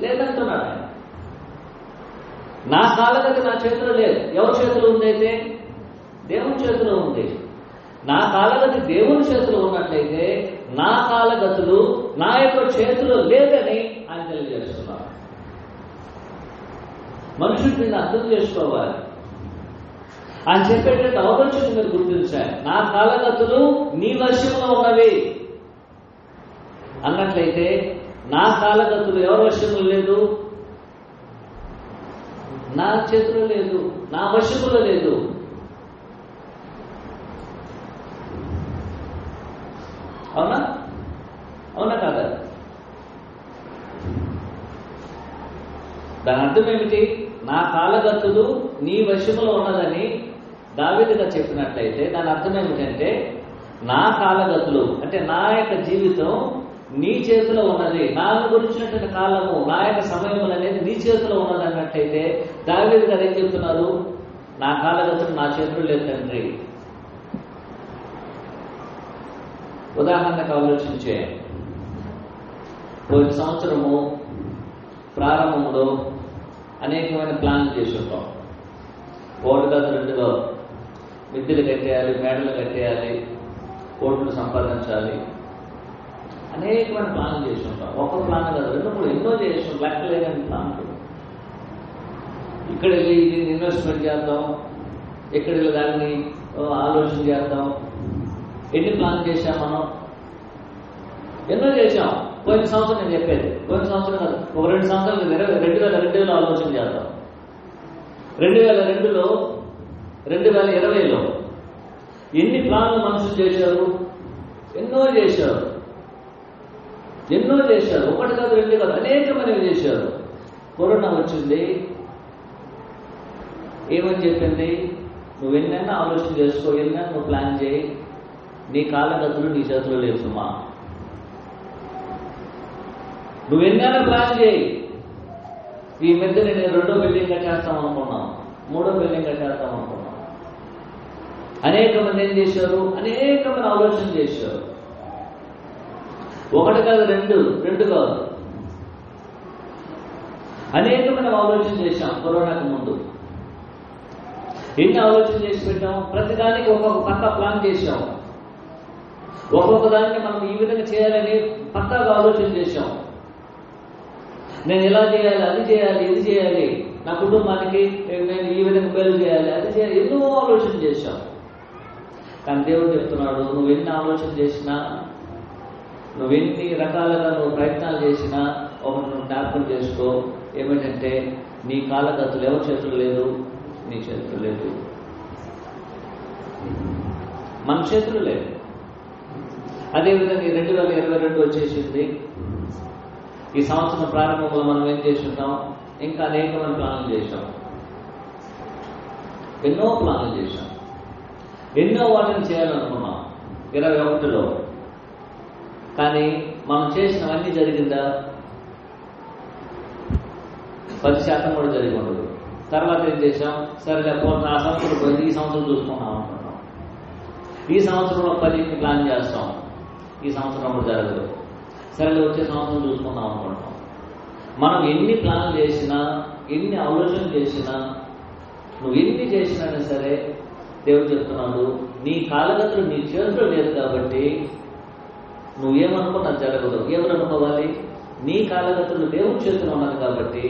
Speaker 1: లేదంటున్నాడు ఆయన. నా కాలగతి నా చేతిలో లేదు. ఎవరి చేతిలో ఉంది? అయితే దేవుని చేతిలో ఉంది. నా కాలగతి దేవుని చేతిలో ఉన్నట్లయితే నా కాలగతులు నా యొక్క చేతిలో లేదని ఆయన తెలియజేస్తున్నారు. మనుషుడు దీన్ని అర్థం చేసుకోవాలి. ఆయన చెప్పేటట్టు ఆలోచన మీరు గుర్తించాలి. నా కాలగతులు నీ వశంలో ఉన్నవి అన్నట్లయితే నా కాలగతులు ఎవరి వశంలో లేదు? నా చేతిలో లేదు, నా వశములో లేదు. అవునా? అవునా కాదా? దాని అర్థం ఏమిటి? నా కాలగతులు నీ వశములో ఉన్నదని దావీదుగా చెప్పినట్లయితే దాని అర్థం ఏమిటంటే, నా కాలగతులు అంటే నా యొక్క జీవితం నీ చేతిలో ఉన్నది. నాకు గురించినటువంటి కాలము, నా యొక్క సమయం అనేది నీ చేతిలో ఉన్నది అన్నట్లయితే దావీదు గారు ఏం చెప్తున్నారు? నా కాలగతులు నా చేతిలో లేదు తండ్రి. ఉదాహరణకు ఆలోచించే, పోయిన సంవత్సరము ప్రారంభంలో అనేకమైన ప్లాన్లు చేసి ఉంటాం. ఒకటి కాదు, రెండు కాదు, మిద్దెలు కట్టేయాలి, మేడలు కట్టేయాలి, కోట్లు సంపాదించాలి, అనేకమైన ప్లాన్లు చేసి ఉంటాం. ఒక ప్లాన్ కాదు, రెండు మూడు ఎన్నో చేసి ఉంటాం, లెక్కలేని ప్లాన్లు. ఇక్కడ వెళ్ళి దీన్ని ఇన్వెస్ట్మెంట్ చేద్దాం, ఇక్కడ వెళ్ళి దాన్ని ఆలోచన చేద్దాం. ఎన్ని ప్లాన్ చేశాం మనం? ఎన్నో చేశాం. పోయిన సంవత్సరం నేను చెప్పేది, పోయిన సంవత్సరం కాదు, ఒక 2 సంవత్సరాలు 2002లో ఆలోచన చేద్దాం. 2002లో 2020లో ఎన్ని ప్లాన్లు మనుషులు చేశారు? ఎన్నో చేశారు. ఎన్నో చేశారు, ఒకటి కాదు రెండు కాదు, అనేకమైనవి చేశారు. కరోనా వచ్చింది, ఏమని చెప్పింది? నువ్వు ఎన్నైనా ఆలోచన చేసుకో, ఎన్నైనా నువ్వు ప్లాన్ చేయి, నీ కాలగతులు నీ చేతిలో లేదు సుమా. నువ్వు ఎన్నైనా ప్లాన్ చేయి. ఈ మధ్య నేను 2వ బిల్డింగ్ కట్టేస్తాం అనుకున్నాం, 3వ బిల్డింగ్ కట్టేస్తాం అనుకున్నాం. అనేక మంది ఏం చేశారు? అనేకమైన ఆలోచన చేశారు. ఒకటి కాదు రెండు కాదు, అనేకమైన ఆలోచన చేశాం. కరోనాకు ముందు ఎన్ని ఆలోచన చేసి పెట్టాం? ప్రతిదానికి ఒక్కొక్క పక్క ప్లాన్ చేశాం. ఒక్కొక్క దానికి మనం ఈ విధంగా చేయాలని పక్కాగా ఆలోచన చేశాం. నేను ఇలా చేయాలి, అది చేయాలి, ఇది చేయాలి, నా కుటుంబానికి నేను ఈ విధంగా మేలు చేయాలి, అది చేయాలి, ఎన్నో ఆలోచన చేశాం. కానీ దేవుడు చెప్తున్నాడు, నువ్వు ఎన్ని ఆలోచన చేసినా, నువ్వు ఎన్ని రకాలుగా నువ్వు ప్రయత్నాలు చేసినా, ఒకటి నువ్వు జ్ఞాపకం చేసుకో. ఏమిటంటే నీ కాలగతులు ఎవరి చేతులు లేదు, నీ చేతులు లేదు, మన చేతులు లేదు. అదేవిధంగా 2022 వచ్చేసింది. ఈ సంవత్సరం ప్రారంభంలో మనం ఏం చేస్తున్నాం? ఇంకా అనేకమైన ప్లాన్లు చేశాం, ఎన్నో ప్లాన్లు చేశాం, ఎన్నో వాటిని చేయాలనుకున్నాం 21లో. కానీ మనం చేసినవన్నీ జరిగిందా? 10% కూడా జరిగి ఉండదు. తర్వాత ఏం చేశాం? సరే ఆ సంవత్సరం పోయింది, ఈ సంవత్సరం చూసుకున్నాం అనుకుంటాం. ఈ సంవత్సరంలో 10 ప్లాన్ చేస్తాం, ఈ సంవత్సరం కూడా జరగదు. సరే వచ్చే సంవత్సరం చూసుకుందాం అనుకుంటాం. మనం ఎన్ని ప్లాన్లు చేసినా, ఎన్ని ఆలోచన చేసినా, నువ్వు ఎన్ని చేసినా సరే దేవుడు చెప్తున్నాడు, నీ కాలగతులు నీ చేతిలో లేదు కాబట్టి నువ్వేమనుకున్నా జరగదు. ఎవరు అనుకోవాలి? నీ కాలగతులు దేవుడి చేతిలో ఉన్నది కాబట్టి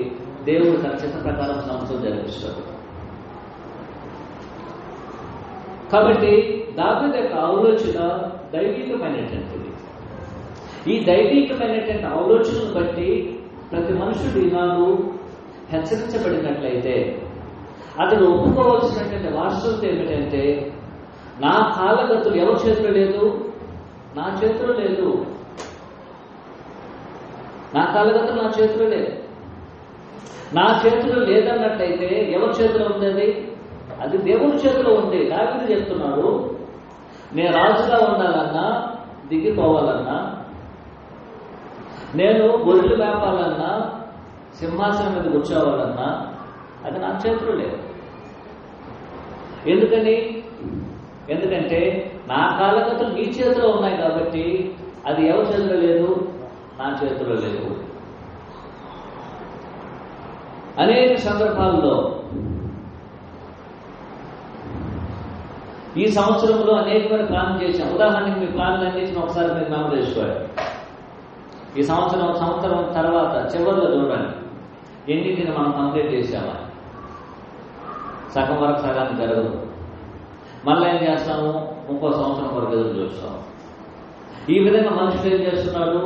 Speaker 1: దేవుడు తన చిత్త ప్రకారం సంవత్సరం జరిపిస్తాడు. కాబట్టి దావీదు యొక్క ఆలోచన దైవికమైనటువంటిది. ఈ దైవికమైనటువంటి ఆలోచనను బట్టి ప్రతి మనుషుడు ఈనాడు హెచ్చరించబడినట్లయితే అతడు ఒప్పుకోవాల్సినటువంటి వాస్తవం ఏమిటంటే, నా కాలగతులు ఎవరి చేతిలో లేదు, నా చేతిలో లేదు. నా కాలగతులు నా చేతిలో లేదు. నా చేతిలో లేదన్నట్లయితే ఎవరి చేతిలో ఉంది? అది దేవుడి చేతిలో ఉంది. దావీదు చెప్తున్నాడు, నేను రాజుగా ఉండాలన్నా, దిగిపోవాలన్నా, నేను గొర్రెలు మేపాలన్నా, సింహాసనం మీద కూర్చోవాలన్నా అది నా చేతిలో లేదు. ఎందుకంటే నా కాలగతులు నీ చేతిలో ఉన్నాయి కాబట్టి అది ఎవరి చేతిలో లేదు, నా చేతిలో లేదు. అనేక సందర్భాల్లో ఈ సంవత్సరంలో అనేకమైన ప్లాన్ చేశాం. ఉదాహరణకి మీ ప్లాన్లు అన్నింటిని ఒకసారి మీరు నమోదు చేసుకోవాలి. ఈ సంవత్సరం తర్వాత చివరిలో చూడండి, ఎన్నింటిని మనం కంప్లీట్ చేసామా? సగం వరకు సగానికి జరగదు. మళ్ళీ ఏం చేస్తాము? ఇంకో సంవత్సరం వరకు ఎదురు చూస్తాము. ఈ విధంగా మనుషులు ఏం చేస్తున్నాడు?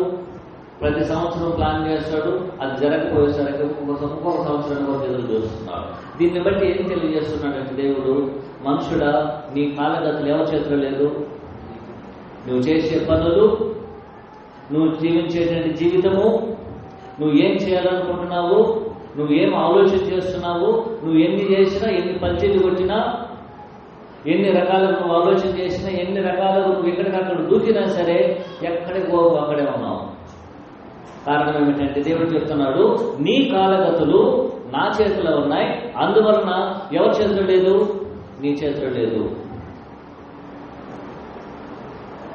Speaker 1: ప్రతి సంవత్సరం ప్లాన్ చేస్తాడు, అది జరగకపోయేసరికి ఇంకొక సంవత్సరం వరకు ఎదురు చూస్తున్నాడు. దీన్ని బట్టి ఏం తెలియజేస్తున్నాడంటే దేవుడు, మనుషుడా, నీ కాలగతులు ఎవరి చేతిలో లేదు. నువ్వు చేసే పనులు, నువ్వు జీవించేటువంటి జీవితము, నువ్వు ఏం చేయాలనుకుంటున్నావు, నువ్వేం ఆలోచన చేస్తున్నావు, నువ్వు ఎన్ని చేసినా, ఎన్ని పంచీలు కొట్టినా, ఎన్ని రకాలుగా నువ్వు ఆలోచన చేసినా, ఎన్ని రకాలుగా నువ్వు ఎక్కడికక్కడ దూకినా సరే ఎక్కడికి పోవు, అక్కడే ఉన్నావు. కారణం ఏమిటంటే దేవుడు చెప్తున్నాడు, నీ కాలగతులు నా చేతిలో ఉన్నాయి, అందువలన ఎవరి చేతిలో లేదు, నీ చేతిలో లేదు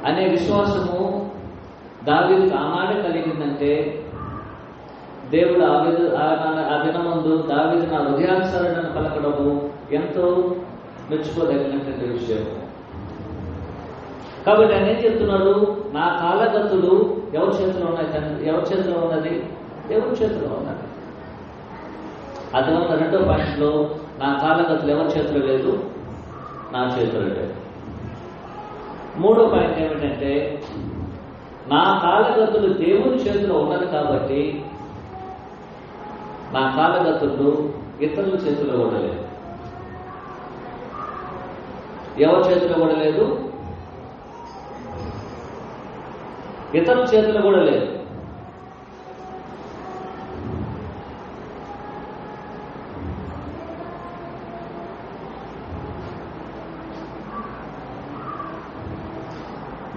Speaker 1: అనే విశ్వాసము దావీదుకు ఆనాడే కలిగిందంటే, దేవుడు ఆ దినమందు దావీదు నా హృదయానుసారుడని పలకడము ఎంతో మెచ్చుకోదగినటువంటి విషయం. కాబట్టి ఆయన ఏం చెప్తున్నాడు? నా కాలగతులు ఎవరి చేతిలో ఉన్నాయి? ఎవరి చేతిలో ఉన్నది? దేవుడి చేతిలో ఉన్నది. అది వల్ల 2వ పాయింట్లో నా కాలగతులు ఎవరి చేతిలో లేదు, నా చేతిలో లేదు. 3వ పాయింట్ ఏమిటంటే, నా కాలగతులు దేవుని చేతిలో ఉన్నది కాబట్టి నా కాలగతులు ఇతరుల చేతిలో కూడా లేదు. ఎవరి చేతిలో కూడా లేదు, ఇతరుల చేతిలో కూడా లేదు.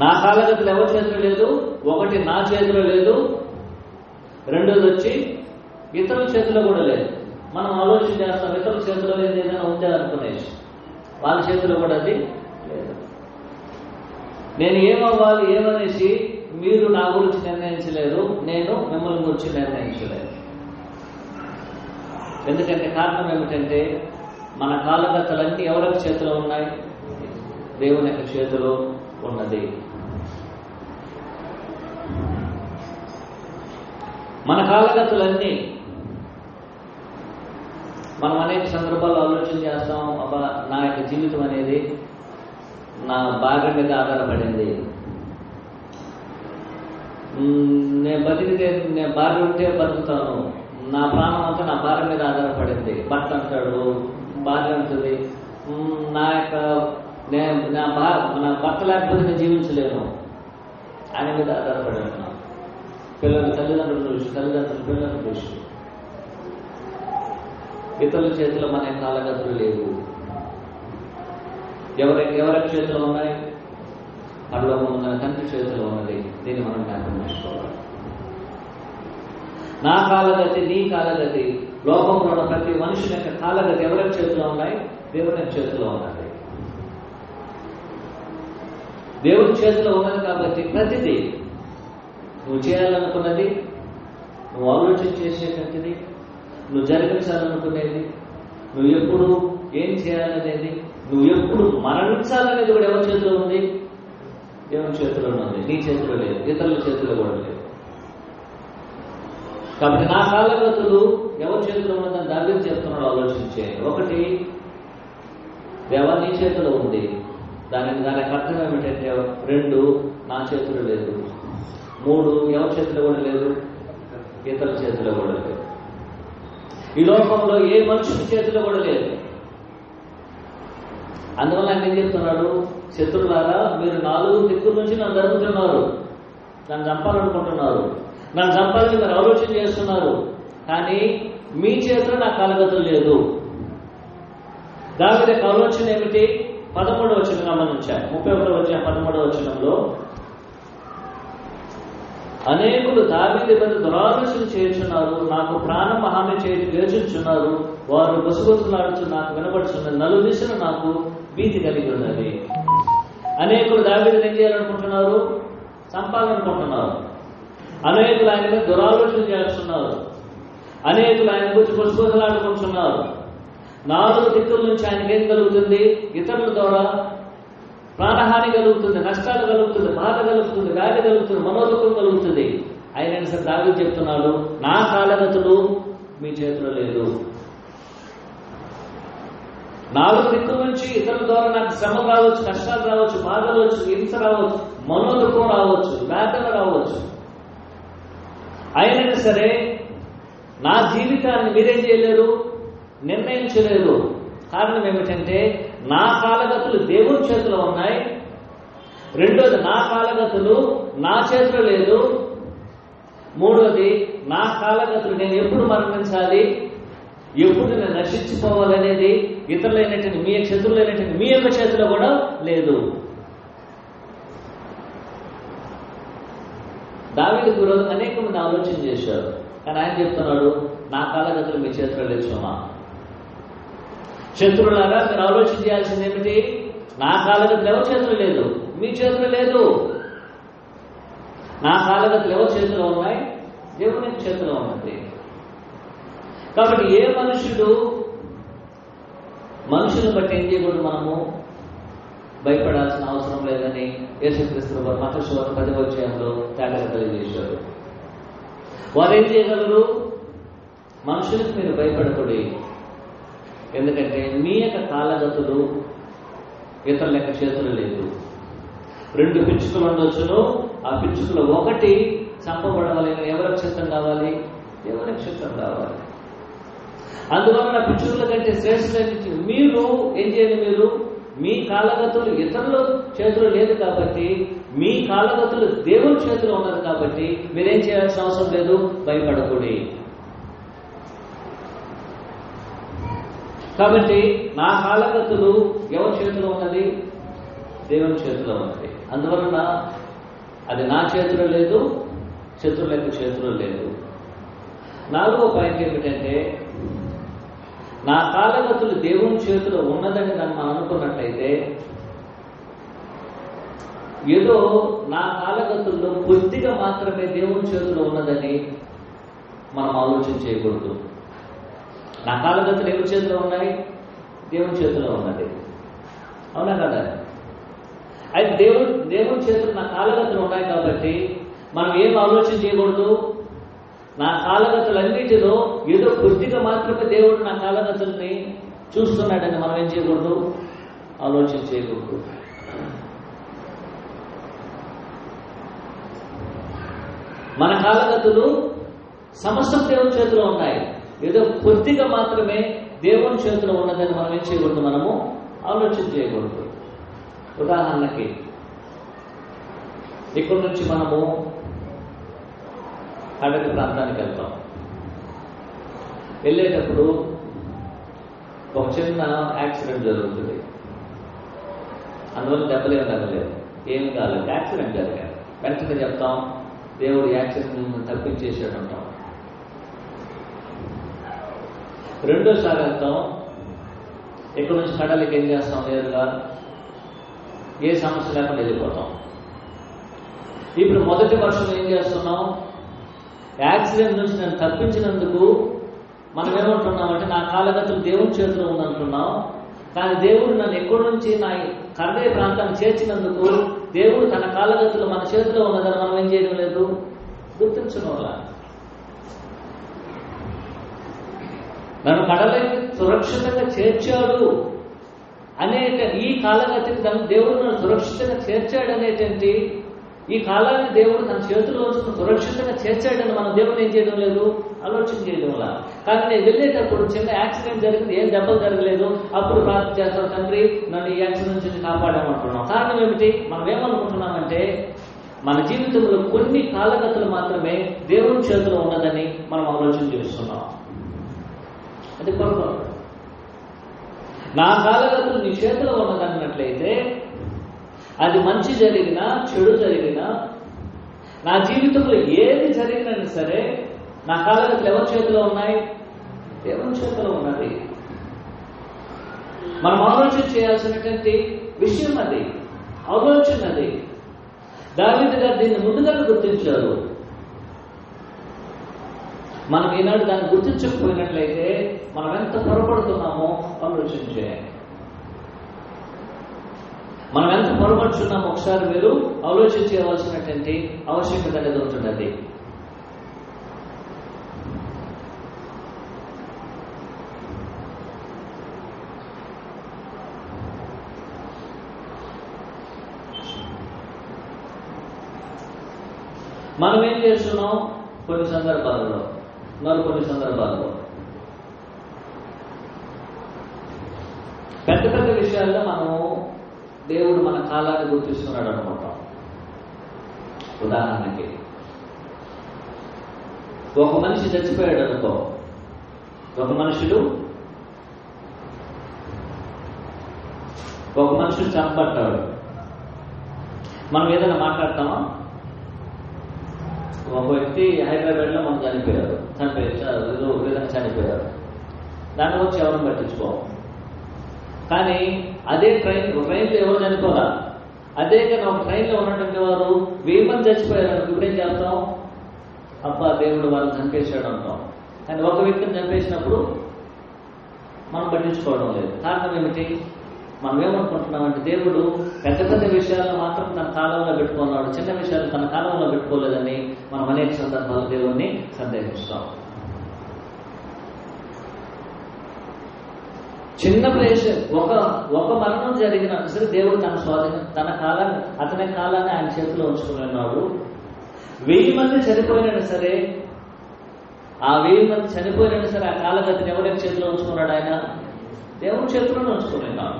Speaker 1: నా కాలగతులు ఎవరి చేతిలో లేదు. ఒకటి నా చేతిలో లేదు, రెండోది వచ్చి ఇతరుల చేతిలో కూడా లేదు. మనం ఆలోచన చేస్తాం ఇతరుల చేతిలో ఏదైనా ఉందే అనుకునేసి, వాళ్ళ చేతిలో కూడా అది లేదు. నేను ఏమవ్వాలి ఏమనేసి మీరు నా గురించి నిర్ణయించలేరు, నేను మిమ్మల్ని గురించి నిర్ణయించలేదు. ఎందుకంటే కారణం ఏమిటంటే మన కాలగతులన్నీ ఎవరికి చేతిలో ఉన్నాయి? దేవుని యొక్క చేతిలో ఉన్నది. మన కాలగతులన్నీ మనం అనేక సందర్భాల్లో ఆలోచన చేస్తాం, అబ్బా నా యొక్క జీవితం అనేది నా భార్య మీద ఆధారపడింది, నేను బతికితే నేను భార్య ఉంటే బతుకుతాను, నా ప్రాణం అంతా నా భార్య మీద ఆధారపడింది. భర్త అంటాడు, భార్య ఉంటుంది, నా భర్త లేకపోతే నేను జీవించలేను, ఆయన మీద ఆధారపడి ఉన్నాను. పిల్లలు తల్లిదండ్రులు చూసి, తల్లిదండ్రులు పిల్లలను చూసి. ఇతరుల చేతిలో మన కాలగతులు లేవు. ఎవరి చేతిలో ఉన్నాయి? పరలోకం ఉన్న తండ్రి చేతిలో ఉన్నది. దీన్ని మనం జ్ఞాపకం చేసుకోవాలి. నా కాలగతి, నీ కాలగతి, లోకంలో ఉన్న ప్రతి మనుషుని యొక్క కాలగతి ఎవరి చేతిలో ఉన్నాయి? దేవుని చేతిలో ఉన్నది. దేవుని చేతిలో ఉన్నది కాబట్టి ప్రతిదీ నువ్వు చేయాలనుకున్నది, నువ్వు ఆలోచన చేసేటట్టుది, నువ్వు జరిగించాలనుకునేది, నువ్వు ఎప్పుడు ఏం చేయాలనేది, నువ్వు ఎప్పుడు మరణించాలనేది కూడా ఎవరి చేతిలో ఉంది? దేవుని చేతిలోనే ఉంది. నీ చేతిలో లేదు, ఇతరుల చేతిలో కూడా లేదు. కాబట్టి నా కాలగతులు ఎవరి చేతిలో ఉన్నదని దావీదు చెప్తున్నాడు. ఆలోచించే ఒకటి, దేవా నీ చేతిలో ఉంది. దానికి అర్థం ఏమిటంటే, రెండు, నా చేతిలో లేదు. మూడు, ఎవరి చేతిలో కూడా లేదు? ఇతరుల చేతిలో కూడా లేదు. ఈ లోకంలో ఏ మనుషుని చేతిలో కూడా లేదు. అందువల్ల ఆయన ఏం చెప్తున్నాడు? శత్రువులారా, మీరు 4 దిక్కుల నుంచి నన్ను జరుగుతున్నారు, నన్ను చంపాలనుకుంటున్నారు, నన్ను చంపాలని మీరు ఆలోచన చేస్తున్నారు, కానీ మీ చేతిలో నా కాలగతులు లేదు. దావీదు యొక్క ఆలోచన ఏమిటి? 13వ వచనం గమనించారు. 31వ వచనం 13వ వచనంలో, అనేకులు దావీదు మీద దురాలోచన చేయుచున్నారు, నాకు ప్రాణం హామీ చేయుచున్నారు, వారు గుసగుసలాడుచు నాకు వినబడుచున్నది, నలుదిశలు నాకు భీతి కలిగి ఉన్నది. అనేకులు దావీదుని ఏం చేయాలనుకుంటున్నారు? చంపాలనుకుంటున్నారు. అనేకులు ఆయన మీద దురాలోచన చేస్తున్నారు. అనేకులు ఆయన గురించి గుసగుసలాడుకుంటున్నారు. 4 దిక్కుల నుంచి ఆయనకి ఏం కలుగుతుంది? ఇతరుల ద్వారా ప్రాణహాని కలుగుతుంది, నష్టాలు కలుగుతుంది, బాధ కలుగుతుంది, వ్యాధి కలుగుతుంది, మనోదుఖం కలుగుతుంది. ఆయన సరే దావీదు చెప్తున్నాడు, నా కాలగతులు మీ చేతిలో లేదు. 4 దిక్కుల నుంచి ఇతరుల ద్వారా నాకు శ్రమ రావచ్చు, కష్టాలు రావచ్చు, బాధలు రావచ్చు, హింస రావచ్చు, మనోదుఖం రావచ్చు, వేదన రావచ్చు. అయినా సరే నా జీవితాన్ని మీరేం చేయలేరు, నిర్ణయించలేరు. కారణం ఏమిటంటే నా కాలగతులు దేవుని చేతిలో ఉన్నాయి. రెండోది, నా కాలగతులు నా చేతిలో లేదు. మూడోది, నా కాలగతులు నేను ఎప్పుడు మరణించాలి, ఎప్పుడు నేను నశించిపోవాలనేది ఇతరులైనటువంటి మీ శత్రువులైనటువంటి మీ యొక్క చేతిలో కూడా లేదు. దావీదు గురించి అనేక మంది ఆలోచన చేశారు, కానీ ఆయన చెప్తున్నాడు, నా కాలగతులు మీ చేతిలో లేదు. సుమా, శత్రువులారా, మీరు ఆలోచన చేయాల్సింది ఏమిటి? నా కాలగతులు ఎవరి చేతిలో లేదు? మీ చేతిలో లేదు. నా కాలగతులు ఎవరి చేతిలో ఉన్నాయి? దేవుని చేతిలో ఉన్నది. కాబట్టి ఏ మనుషులను బట్టి ఏం చేయకూడదు? మనము భయపడాల్సిన అవసరం లేదని యేసుక్రీస్తు వారు మత్తయి సువార్త 10వ అధ్యాయంలో తేటగా తెలియజేశారు. వారు ఏం చేయగలరు? మనుషులకు మీరు భయపడకూడదు, ఎందుకంటే మీ యొక్క కాలగతులు ఇతరుల యొక్క చేతులు లేదు. 2 పిచ్చుకలు ఉండొచ్చును, ఆ పిచ్చుకలు ఒకటి చంపబడవాలి. ఎవరికి చిత్తం కావాలి? దేవునికి చిత్తం కావాలి. అందువలన పిచ్చుకల కంటే శ్రేష్ఠులైన మీరు ఏం చేయాలి? మీరు మీ కాలగతులు ఇతరుల చేతులు లేదు కాబట్టి, మీ కాలగతులు దేవుని చేతిలో ఉన్నది కాబట్టి మీరేం చేయాల్సిన అవసరం లేదు, భయపడకూడదు. కాబట్టి నా కాలగతులు ఎవరి చేతిలో ఉన్నది? దేవుని చేతిలో ఉన్నది. అందువలన అది నా చేతిలో లేదు, శత్రువుల యొక్క చేతిలో లేదు. 4వ పాయింట్ ఏమిటంటే, నా కాలగతులు దేవుని చేతిలో ఉన్నదని మనం అనుకున్నట్టయితే, ఏదో నా కాలగతుల్లో కొద్దిగా మాత్రమే దేవుని చేతిలో ఉన్నదని మనం ఆలోచన చేయకూడదు. నా కాలగతులు ఎవరి చేతిలో ఉన్నాయి? దేవుని చేతిలో ఉన్నది. అవునా కదా? అయితే దేవుని చేతులు నా కాలగతులు ఉన్నాయి కాబట్టి మనం ఏం ఆలోచన చేయకూడదు? నా కాలగతులన్నిటిలో ఏదో కొద్దిగా మాత్రమే దేవుడు నా కాలగతుల్ని చూస్తున్నాడని మనం ఏం చేయకూడదు? ఆలోచన చేయకూడదు. మన కాలగతులు సమస్తం దేవుని చేతిలో ఉన్నాయి, ఏదో కొద్దిగా మాత్రమే దేవుని చేతిలో ఉన్నదని మనం ఏం చేయకూడదు? మనము ఆలోచన చేయకూడదు. ఉదాహరణకి ఇక్కడి నుంచి మనము అడవి ప్రాంతానికి వెళ్తాం. వెళ్ళేటప్పుడు ఒక చిన్న యాక్సిడెంట్ జరుగుతుంది. అందువల్ల దెబ్బలేం తగ్గలేదు, ఏం కాలేదు, యాక్సిడెంట్ జరిగారు. వెంటనే చెప్తాం, దేవుడు యాక్సిడెంట్ తప్పించేసాడు అంటాం. రెండోసారి వెళ్తాం, ఇక్కడ నుంచి కడలికి ఏం చేస్తాం? నేరుగా ఏ సమస్య లేకుండా వెళ్ళిపోతాం. ఇప్పుడు మొదటి వర్షం ఏం చేస్తున్నాం? యాక్సిడెంట్ నుంచి నేను తప్పించినందుకు మనం ఏమంటున్నామంటే నా కాలగతులు దేవుని చేతిలో ఉందంటున్నాం. కానీ దేవుడు నన్ను ఎక్కడి నుంచి నా కర్రే ప్రాంతాన్ని చేర్చినందుకు దేవుడు తన కాలగతులు మన చేతిలో ఉన్నదని మనం ఏం చేయడం లేదు, గుర్తించడం వల్ల. నన్ను కడలకి సురక్షితంగా చేర్చాడు అనేక ఈ కాలగతికి తను దేవుడు నన్ను సురక్షితంగా చేర్చాడు అనేటువంటి ఈ కాలాన్ని దేవుడు తన చేతిలో ఉంచుకుని సురక్షితంగా చేర్చాడని మనం దేవుడు ఏం చేయడం లేదు, ఆలోచన చేయడం వల్ల. కానీ నేను వెళ్ళేటప్పుడు చిన్న యాక్సిడెంట్ జరిగింది, ఏం దెబ్బలు జరగలేదు, అప్పుడు ప్రార్థన చేస్తాం, తండ్రి నన్ను ఈ యాక్సిడెంట్ నుంచి కాపాడామంటున్నాం. కారణం ఏమిటి? మనం ఏమనుకుంటున్నామంటే మన జీవితంలో కొన్ని కాలగతులు మాత్రమే దేవుని చేతిలో ఉన్నదని మనం ఆలోచన చేస్తున్నాం. అది పొరపాటు. నా కాలగతులు నీ చేతిలో ఉన్నదన్నట్లయితే అది మంచి జరిగినా చెడు జరిగినా నా జీవితంలో ఏది జరిగినా సరే నా కాలగతులు ఎవరి చేతిలో ఉన్నాయి? దేవుని చేతిలో ఉన్నది. మనం ఆలోచన చేయాల్సినటువంటి విషయం అది, ఆలోచన అది. దావీదు గారు దీన్ని ముందుగా గుర్తించారు. మనం ఈనాడు దాన్ని గుర్తించకపోయినట్లయితే మనం ఎంత పొరపడుతున్నామో ఆలోచన చేయాలి. మనం ఎంత పొరపడుతున్నామో ఒకసారి మీరు ఆలోచన చేయవలసినటువంటి ఆవశ్యకత అనేది ఉంటున్నది. మనం ఏం చేస్తున్నాం? కొన్ని సందర్భాలలో కొన్ని సందర్భాల్లో పెద్ద పెద్ద విషయాల్లో మనము దేవుడు మన కాలాన్ని గుర్తిస్తున్నాడు అనుకుంటాం. ఉదాహరణకి ఒక మనిషి చచ్చిపోయాడు అనుకో, ఒక మనుషుడు చంపబడ్డాడు. మనం ఏదైనా మాట్లాడతామా? ఒక వ్యక్తి హైదరాబాద్లో మనం చనిపోయారు, విధంగా చనిపోయారు, దాన్ని వచ్చి ఎవరిని పట్టించుకోం. కానీ అదే ట్రైన్లో ఎవరు చనిపోరా? అదే కానీ ఒక ట్రైన్లో ఉన్నటువంటి వారు 1000 మంది చచ్చిపోయారు. ఇప్పుడేం చేస్తాం? అబ్బా దేవుడు వాళ్ళని చంపేశాడు అంటాం. కానీ ఒక వ్యక్తిని చంపేసినప్పుడు మనం పట్టించుకోవడం లేదు. కారణం ఏమిటి? మనం ఏమనుకుంటున్నామంటే దేవుడు పెద్ద పెద్ద విషయాలను మాత్రం తన కాలంలో పెట్టుకున్నాడు, చిన్న విషయాలు తన కాలంలో పెట్టుకోలేదని మనం అనేక సందర్భాలు దేవుణ్ణి సందేహిస్తాం. చిన్న ప్లేస్ ఒక మరణం జరిగిన సరే దేవుడు తన కాలాన్ని అతని కాలాన్ని ఆయన చేతిలో ఉంచుకుని ఉన్నాడు. 1000 మంది చనిపోయినా సరే ఆ 1000 మంది చనిపోయినా సరే ఆ కాలగతిని ఎవరి చేతిలో ఉంచుకున్నాడు? ఆయన దేవుడి చేతిలోనే ఉంచుకుని ఉన్నాడు.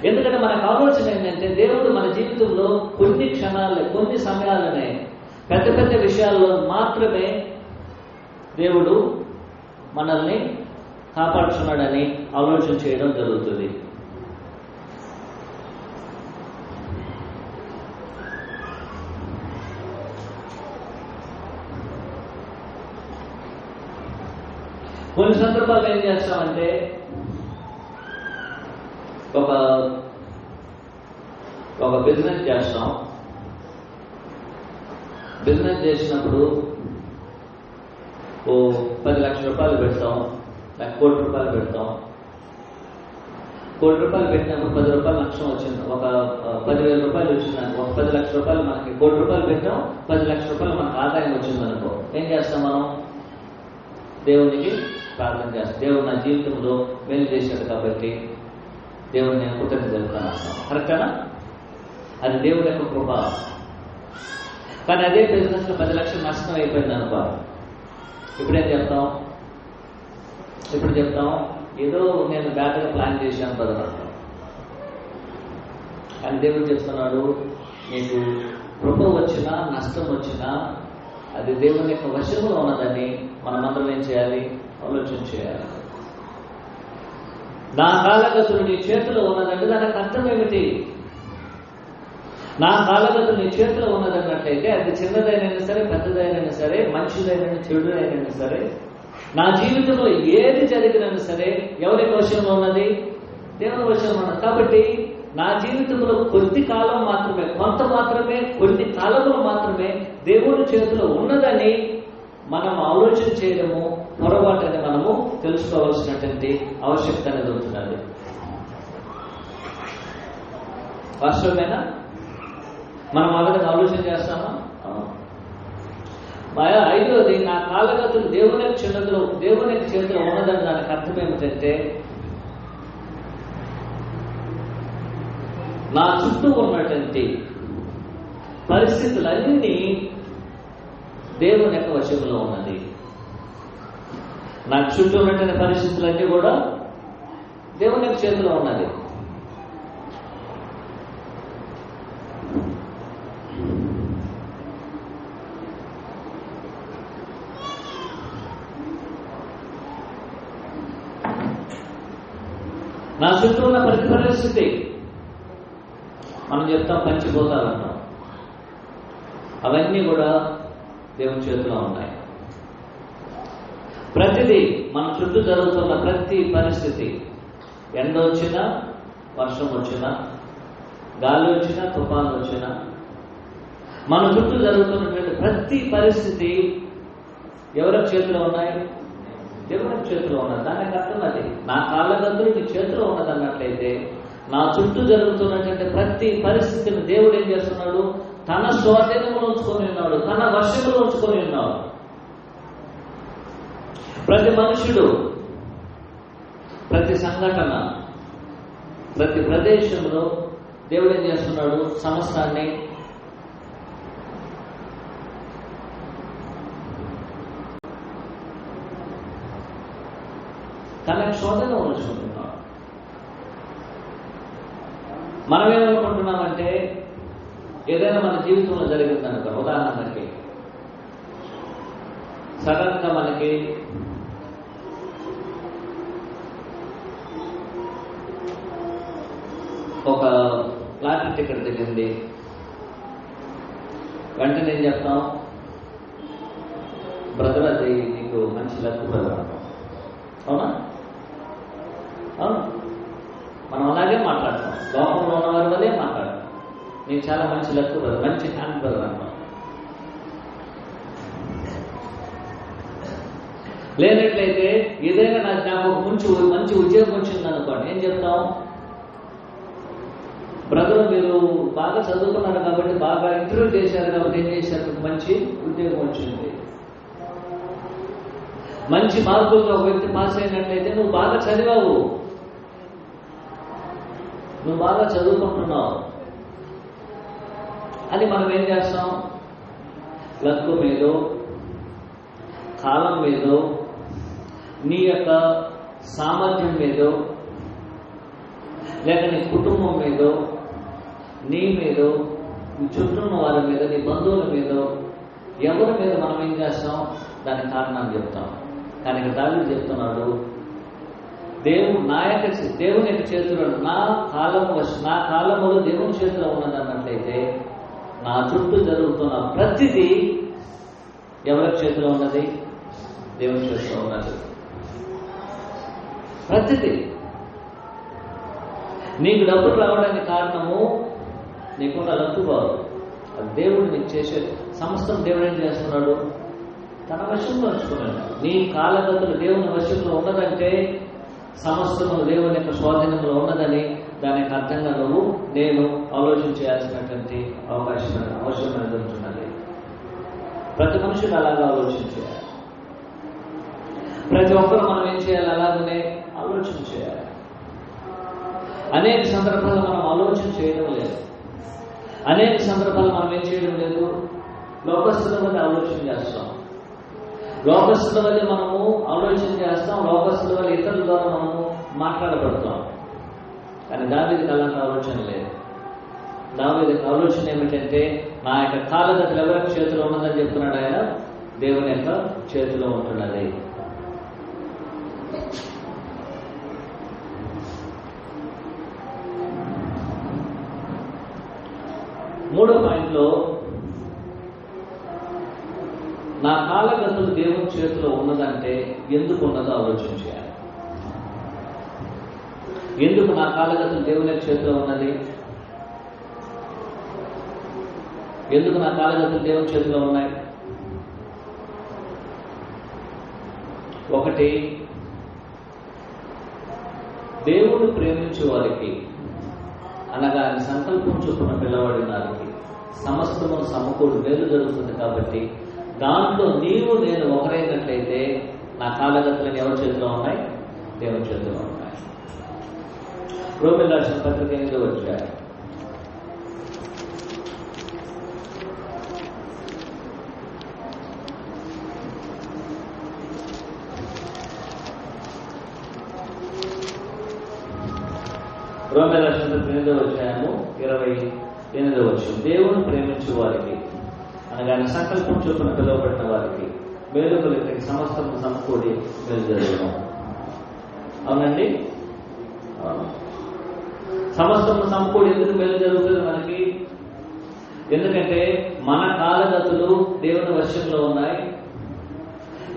Speaker 1: ఎందుకంటే మనకు ఆలోచన ఏంటంటే దేవుడు మన జీవితంలో కొన్ని క్షణాలు కొన్ని సమయాలనే పెద్ద పెద్ద విషయాల్లో మాత్రమే దేవుడు మనల్ని కాపాడుతున్నాడని ఆలోచన చేయడం జరుగుతుంది. కొన్ని సందర్భాల్లో ఏం చేస్తామంటే ఒక బిజినెస్ చేస్తాం. బిజినెస్ చేసినప్పుడు ఓ 10 లక్షల రూపాయలు పెడతాం, లేక ₹1 కోటి పెడతాం. ₹1 కోటి పెట్టినప్పుడు 10 రూపాయలు నష్టం వచ్చింది, ఒక 10,000 రూపాయలు వచ్చిందని, ఒక 10 లక్షల రూపాయలు మనకి ₹1 కోటి పెట్టాం, 10 లక్షల రూపాయలు మనకు ఆదాయం వచ్చిందనుకో, ఏం చేస్తాం మనం? దేవునికి ప్రార్థన చేస్తాం. దేవుడు నా జీవితంలో మేలు చేశాడు కాబట్టి దేవుడిని నేను కృతజ్ఞత తెలుపుతాను అంటాం. కరెక్టేనా? అది దేవుడి యొక్క కృప. కానీ అదే బిజినెస్లో 10 లక్షలు నష్టం అయిపోయింది అనుకో, ఇప్పుడు చెప్తాం ఏదో నేను బ్యాడ్గా ప్లాన్ చేశాను బ్రదర్ అంటాం. కానీ దేవుడు చెప్తున్నాడు, నీకు కృప వచ్చినా నష్టం వచ్చినా అది దేవుని యొక్క వశంలో ఉన్నదని మనమందరం ఏం చేయాలి? ఆలోచన చేయాలి. నా కాలగతులు నీ చేతిలో ఉన్నదంటే దానికి అర్థం ఏమిటి? నా కాలగతులు నీ చేతిలో ఉన్నదన్నట్లయితే అది చిన్నదైనా సరే, పెద్దదైనా సరే, మంచిదైనా చెడుదైనా సరే, నా జీవితంలో ఏది జరిగినా సరే ఎవరి వశంలో ఉన్నది? దేవుని వశంలో ఉన్నది. కాబట్టి నా జీవితంలో కొద్ది కాలం మాత్రమే, కొంత మాత్రమే, కొన్ని కాలంలో మాత్రమే దేవుని చేతిలో ఉన్నదని మనం ఆలోచన చేయడము పొరపాటని మనము తెలుసుకోవాల్సినటువంటి ఆవశ్యకత అనేది ఉంటున్నది. వాస్తవమేనా? మనం ఆవిధంగా ఆలోచన చేస్తామా? ఐదోది, నా కాలగతులు దేవుని చేతిలో ఉన్నదని దానికి అర్థం ఏమిటంటే నా చుట్టూ ఉన్నటువంటి పరిస్థితులన్నీ దేవుని యొక్క వశంలో ఉన్నది. నా చుట్టూ ఉన్నటువంటి పరిస్థితులన్నీ కూడా దేవుని యొక్క చేతిలో ఉన్నది. నా చుట్టూ ఉన్న ప్రతి పరిస్థితి మనం చెప్తాం పంచిపోతాలంటాం, అవన్నీ కూడా దేవుని చేతిలో ఉన్నాయి. ప్రతిదీ మన చుట్టూ జరుగుతున్న ప్రతి పరిస్థితి, ఎండ వచ్చినా, వర్షం వచ్చినా, గాలి వచ్చినా, తుఫాను వచ్చినా, మన చుట్టూ జరుగుతున్నటువంటి ప్రతి పరిస్థితి ఎవరి చేతిలో ఉన్నాయి? దేవుని చేతిలో ఉన్నది. దానికి అర్థం అది. నా కాళ్ళగతులు నీ చేతిలో ఉన్నది అన్నట్లయితే నా చుట్టూ జరుగుతున్నటువంటి ప్రతి పరిస్థితిని దేవుడు ఏం చేస్తున్నాడు? తన స్వాధీనంలో ఉంచుకొని ఉన్నాడు, తన వశంలో ఉంచుకొని ఉన్నాడు. ప్రతి మనుషుడు, ప్రతి సంఘటన, ప్రతి ప్రదేశంలో దేవుడు ఏం చేస్తున్నాడు? సమస్తాన్ని తన శోధనలో ఉంచుకుంటున్నాడు. మనం ఏమనుకుంటున్నామంటే ఏదైనా మన జీవితంలో జరిగిందనుకో, ఉదాహరణకి సడన్ గా మనకి ఒక లాటరీ టికెట్ తగ్గింది, వెంటనే ఏం చెప్తాం? బ్రదర్ అది నీకు మంచి లక్ బ్రదర్ అంటాం. అవునా? అవును, మనం అలాగే మాట్లాడతాం. లోకంలో ఉన్నవారు అదే మాట్లాడతాం. నీకు చాలా మంచి లక్ బ్రదర్, మంచి హ్యాండ్ బ్రదర్ అంటాం. లేనట్లయితే ఏదైనా నాకు మంచి ఉద్యోగం వచ్చింది అనుకోండి, ఏం చెప్తాం? బ్రదర్ మీరు బాగా చదువుకున్నారు కాబట్టి, బాగా ఇంటర్వ్యూ చేశారు కాబట్టి ఏం చేశారు? మంచి ఉద్యోగం వచ్చింది. మంచి మార్కులతో ఒక వ్యక్తి పాస్ అయినట్లయితే నువ్వు బాగా చదివావు, నువ్వు బాగా చదువుకుంటున్నావు అని మనం ఏం చేస్తాం? లక్కు మీదో, కాలం మీదో, నీ యొక్క సామర్థ్యం మీదో, లేక నీ కుటుంబం మీదో, నీ మీదో, నీ చుట్టూ ఉన్న వారి మీద, నీ బంధువుల మీదో, ఎవరి మీద మనం ఏం చేస్తాం? దానికి కారణాలు చెప్తాం. కానీ ఇక్కడ దావీదు చెప్తున్నాడు, దేవుని యొక్క చేతిలో, నా కాలములో దేవుని చేతిలో ఉన్నది అన్నట్లయితే నా చుట్టూ జరుగుతున్న ప్రతిదీ ఎవరి చేతిలో ఉన్నది? దేవుని చేతిలో ఉన్నది. ప్రతిదీ. నీకు డబ్బులు రావడానికి కారణము నీకున్న లక్కు బాగు, అది దేవుడు నీకు చేసేది. సమస్తం దేవుడు ఏం చేస్తున్నాడు? తన వశంలో ఉంచుకున్నాడు. నీ కాలగతులు దేవుని వశంలో ఉన్నదంటే సమస్తము దేవుని యొక్క స్వాధీనంలో ఉన్నదని దానికి అర్థంగా నువ్వు నేను ఆలోచన చేయాల్సినటువంటి అవసరం ఉంటున్నది. ప్రతి మనుషుడు అలాగా ఆలోచించాలి. ప్రతి ఒక్కరు మనం ఏం చేయాలి? అలాగనే ఆలోచన చేయాలి. అనేక సందర్భాలు మనం ఆలోచన చేయడం లేదు. అనేక సందర్భాలు మనం ఏం చేయడం లేదు? లోకస్తుల వల్ల ఆలోచన చేస్తాం. లోకస్తుల వల్ల మనము ఆలోచన చేస్తాం. లోకస్తుల వల్ల ఇతరుల ద్వారా మనము మాట్లాడబడతాం. కానీ దావీదుకి అలాంటి ఆలోచన లేదు. దావీదుకి ఆలోచన ఏమిటంటే, నా యొక్క కాలగతులు ఎవరికి చేతిలో ఉన్నదని చెప్తున్నాడు ఆయన? దేవుని యొక్క చేతిలో ఉంటున్నది. మూడో పాయింట్లో, నా కాలగతులు దేవుని చేతిలో ఉన్నదంటే ఎందుకు ఉన్నదో ఆలోచన చేయాలి. ఎందుకు నా కాలగతులు దేవుని చేతిలో ఉన్నది? ఎందుకు నా కాలగతులు దేవుని చేతిలో ఉన్నాయి? ఒకటి, దేవుడు ప్రేమించే వారికి, అనగా ఆయన సంకల్పం చొప్పున పిలవడిన వారికి సమస్తము సమకూడి మేలు జరుగుతుంది. కాబట్టి దాంట్లో నీవు నేను ఒకరైనట్లయితే నా కాలగతులను ఎవరి చేతిలో ఉన్నాయి? దేవుని చేతిలో ఉన్నాయి. రోమిల్ రాసిన పత్రిక 8వ అధ్యాయం. రోమిల్ రాసిన పత్రిక 8వ అధ్యాయము 28వ వచనం. దేవుని ప్రేమించే వారికి, అనగా ఆయన సంకల్పం చొప్పున పిలువబడిన వారికి మేలు కలిగి సమస్తము సమకూడి మేలు జరగడం. అవునండి, సమస్తము సమకూడి ఎందుకు మేలు జరుగుతుంది మనకి? ఎందుకంటే మన కాలగతులు దేవుని వశంలో ఉన్నాయి.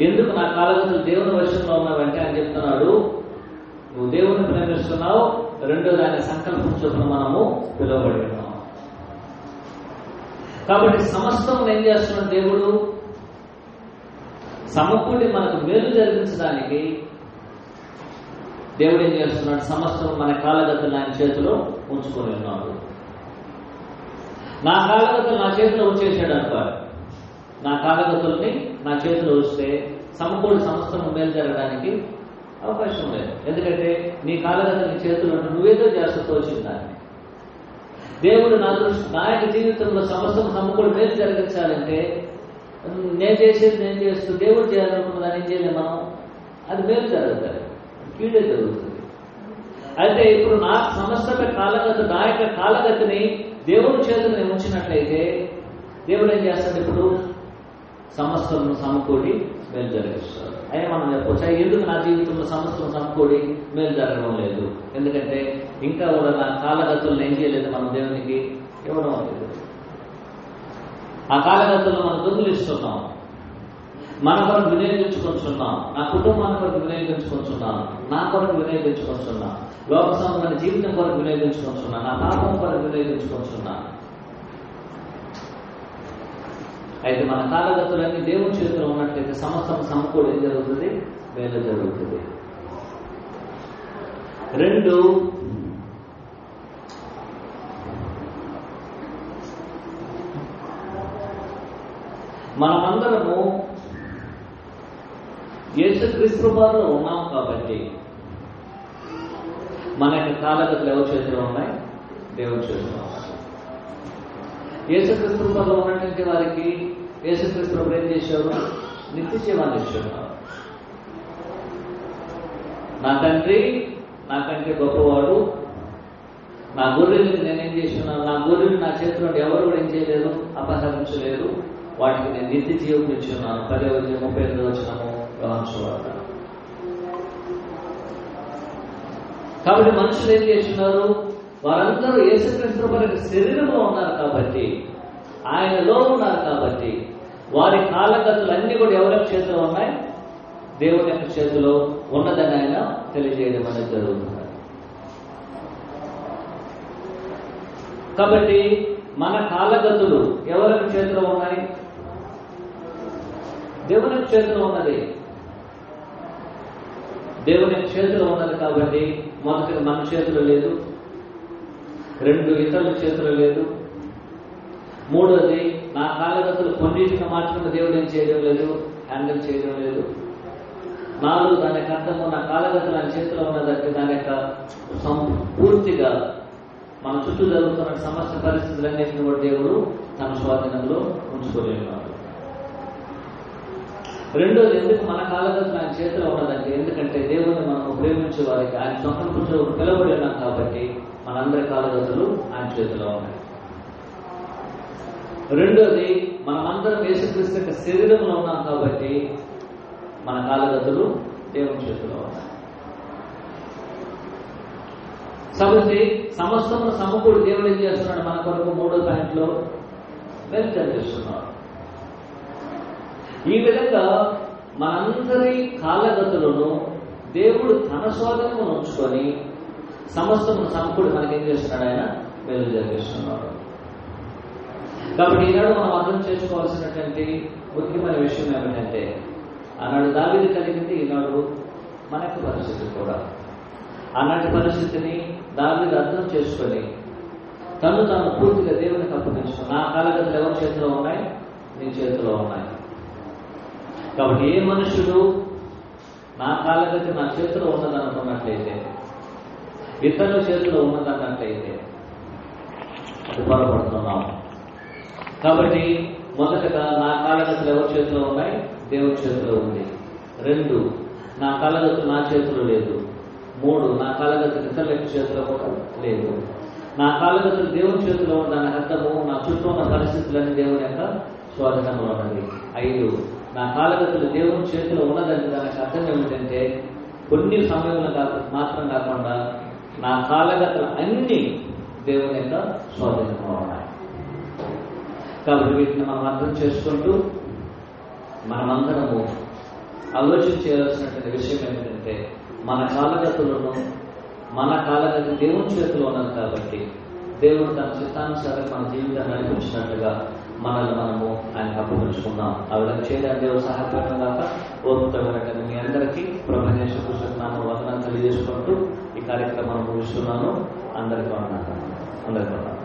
Speaker 1: ఎందుకు నా కాలగతులు దేవుని వశంలో ఉన్నావంటే ఆయన చెప్తున్నాడు, నువ్వు దేవుని ప్రేమిస్తున్నావు, రెండోది ఆయన సంకల్పం చొప్పున మనము పిలువబడి ఉన్నాం. కాబట్టి సమస్తం ఏం చేస్తున్నాడు దేవుడు? సమకూడి మనకు మేలు జరిగించడానికి దేవుడు ఏం చేస్తున్నాడు? సమస్తం మన కాలగతులు ఆయన చేతిలో ఉంచుకొని ఉన్నాడు. నా కాలగతులు నా చేతిలో ఉంచేసాడు అనుకోవాలి. నా కాలగతుల్ని నా చేతిలో ఉంచితే సమకూడి సమస్తం మేలు జరగడానికి అవకాశం లేదు. ఎందుకంటే నీ కాలగతులు నీ చేతులు ఉంటే నువ్వేదో చేస్తూ తోచింది దాన్ని. దేవుడు నా యొక్క జీవితంలో సమస్తం సమకూడి మేలు జరిగించాలంటే నేను చేసేది నేను చేస్తూ దేవుడు చేయాలనుకున్న దాన్ని ఏం చేయలేము మనం. అది మేలు జరుగుతుంది, కీడే జరుగుతుంది. అయితే ఇప్పుడు నా సమస్త కాలగతి, నా యొక్క కాలగతిని దేవుడి చేతుల్ని ఉంచినట్లయితే దేవుడు ఏం చేస్తాడు? ఇప్పుడు సమస్తం సమకూడి మేలు జరిగిస్తాడు. అయినా మనం చెప్పవచ్చు, ఎందుకు నా జీవితంలో సమస్తం సమకూడి మేలు జరగడం లేదు? ఎందుకంటే ఇంకా కూడా నా కాలగతులను ఏం చేయలేదు, మనం దేవునికి ఇవ్వడం లేదు. ఆ కాలగతుల్లో మనం దొంగిలిస్తున్నాం, మన కొరకు వినియోగించుకుంటున్నాం, నా కుటుంబాన్ని కొరకు వినియోగించుకుంటున్నాం, నా కొరకు వినియోగించుకుంటున్నాం, లోక సంబంధమైన జీవితం కొరకు వినియోగించుకుంటున్నాం, నా పాపం కొరకు వినియోగించుకుంటున్నాం. అయితే మన కాలగతులన్నీ దేవుని చేతిలో ఉన్నట్లయితే సమస్తం సమకూడి ఏం జరుగుతుంది? మేలు జరుగుతుంది. రెండు, మనమందరము యేసుక్రీస్తు వారిలో ఉన్నాం కాబట్టి మన యొక్క కాలగతులు ఎవరి చేతిలో ఉన్నాయి? దేవుని చేతిలో ఉన్నాయి. యేసుక్రీస్తు వారిలో ఉన్నటువంటి వారికి యేసుక్రీస్తు ఏం చేశారు? నిత్య జీవాన్ని ఇచ్చారు. నా తండ్రి నాకంటే గొప్పవాడు, నా గొర్రెలకు నేనేం చేస్తున్నాను, నా గొర్రెలు నా చేతిలో ఎవరు కూడా ఏం చేయలేదు, అపహరించలేదు, వాటికి నేను నిత్య జీవం ఇచ్చున్నాను. 10:38 వచనము యోహాను సువార్త. కాబట్టి మనుషులు ఏం చేస్తున్నారు? వారందరూ యేసుక్రీస్తు వారి శరీరంలో ఉన్నారు కాబట్టి, ఆయనలో ఉన్నారు కాబట్టి, వారి కాలగతులు అన్ని కూడా ఎవరి చేతిలో ఉన్నాయి? దేవుని యొక్క చేతిలో ఉన్నదని ఆయన తెలియజేయడం అనేది జరుగుతుంది. కాబట్టి మన కాలగతులు ఎవరి చేతిలో ఉన్నాయి? దేవుని చేతిలో ఉన్నది. దేవుని చేతిలో ఉన్నది కాబట్టి మొదటిగా మన చేతిలో లేదు, 2 ఇతరుల చేతిలో లేదు, 3వది నా కాలగతులు కొన్నిటిని మాత్రమే దేవుడు ఏం చేయడం లేదు, హ్యాండిల్ చేయడం లేదు. 4 దాని యొక్క అర్థము నా కాలగతులు ఆయన చేతిలో ఉన్నదంటే దాని యొక్క పూర్తిగా మన చుట్టూ జరుగుతున్న సమస్య పరిస్థితులన్నింటినీ కూడా దేవుడు తన స్వాధీనంలో ఉంచుకొని ఉన్నాడు. 2వది ఎందుకు మన కాలగతులు ఆయన చేతిలో ఉన్నదంటే ఎందుకంటే దేవుని మనం ప్రేమించే వారికి ఆయన స్వతంత్రంలో పిలవబడి ఉన్నాం కాబట్టి మనందరి కాలగతులు ఆయన చేతిలో ఉన్నాయి. 2వది మనమందరం యేసుక్రీస్తు యొక్క శరీరంలో ఉన్నాం కాబట్టి మన కాలగతులు దేవుని చేతిలో ఉన్నాయి. కాబట్టి సమస్తము సమకూడి దేవుడు ఏం చేస్తున్నాడు మన కొరకు 3వ పాయింట్లో మేలు జరిగిస్తున్నాడు. ఈ విధంగా మనందరి కాలగతులను దేవుడు తన స్వాధీనంలో ఉంచుకొని సమస్తము సమకూడి మనకేం చేస్తున్నాడు, ఆయన మేలు జరిగిస్తున్నాడు. కాబట్టి ఈనాడు మనం అర్థం చేసుకోవాల్సినటువంటి ముఖ్యమైన విషయం ఏమిటంటే ఆనాడు దావీదు కలిగింది, ఈనాడు మన యొక్క పరిస్థితి కూడా. ఆనాటి పరిస్థితిని దావీదు అర్థం చేసుకొని తాను పూర్తిగా దేవునికి అప్పగించుకుని నా కాలగతులు ఎవరి చేతిలో ఉన్నాయి? నీ చేతిలో ఉన్నాయి. కాబట్టి ఏ మనుషుడు నా కాలగతి నా చేతిలో ఉన్నదనుకున్నట్లయితే, ఇతరుల చేతిలో ఉన్నదన్నట్లయితే అది పొరపడుతున్నాం. కాబట్టి మొదటగా నా కాలగతులు ఎవరి చేతిలో ఉన్నాయి? దేవుడి చేతిలో ఉంది. 2 నా కాలగతులు నా చేతిలో లేదు. 3 నా కాలగతులు ఇతరుల చేతిలో కూడా లేదు. నా కాలగతులు దేవుని చేతిలో ఉన్న అర్థము నా చుట్టూ ఉన్న పరిస్థితులన్నీ దేవుని యొక్క స్వాధీనంలో ఉన్నది. 5 నా కాలగతులు దేవుని చేతిలో ఉన్నదంటే దానికి అర్థం ఏమిటంటే కొన్ని సమయంలో మాత్రం కాకుండా నా కాలగతులు అన్ని దేవుని యొక్క స్వాధీనంలో ఉన్నాయి. కాబట్టి వీటిని మనం అర్థం చేసుకుంటూ మనమందరము ఆలోచన చేయాల్సినటువంటి విషయం ఏమిటంటే మన కాలగతులను మన కాలగతి దేవుని చేతిలో ఉన్నది కాబట్టి దేవుడు తన చిత్తానుసారం మన జీవితాన్ని నడిపించినట్లుగా మనల్ని మనము ఆయన అప్పగించుకుందాం. ఆ విధంగా చేయడానికి దేవుడు సహాయపడడం కాక ఓర్పుతగినట్టు మీ అందరికీ ప్రభువైన యేసుక్రీస్తు నామమున వందనాలు తెలియజేసుకుంటూ ఈ కార్యక్రమాన్ని ముగిస్తున్నాను. అందరికీ వందనాలు.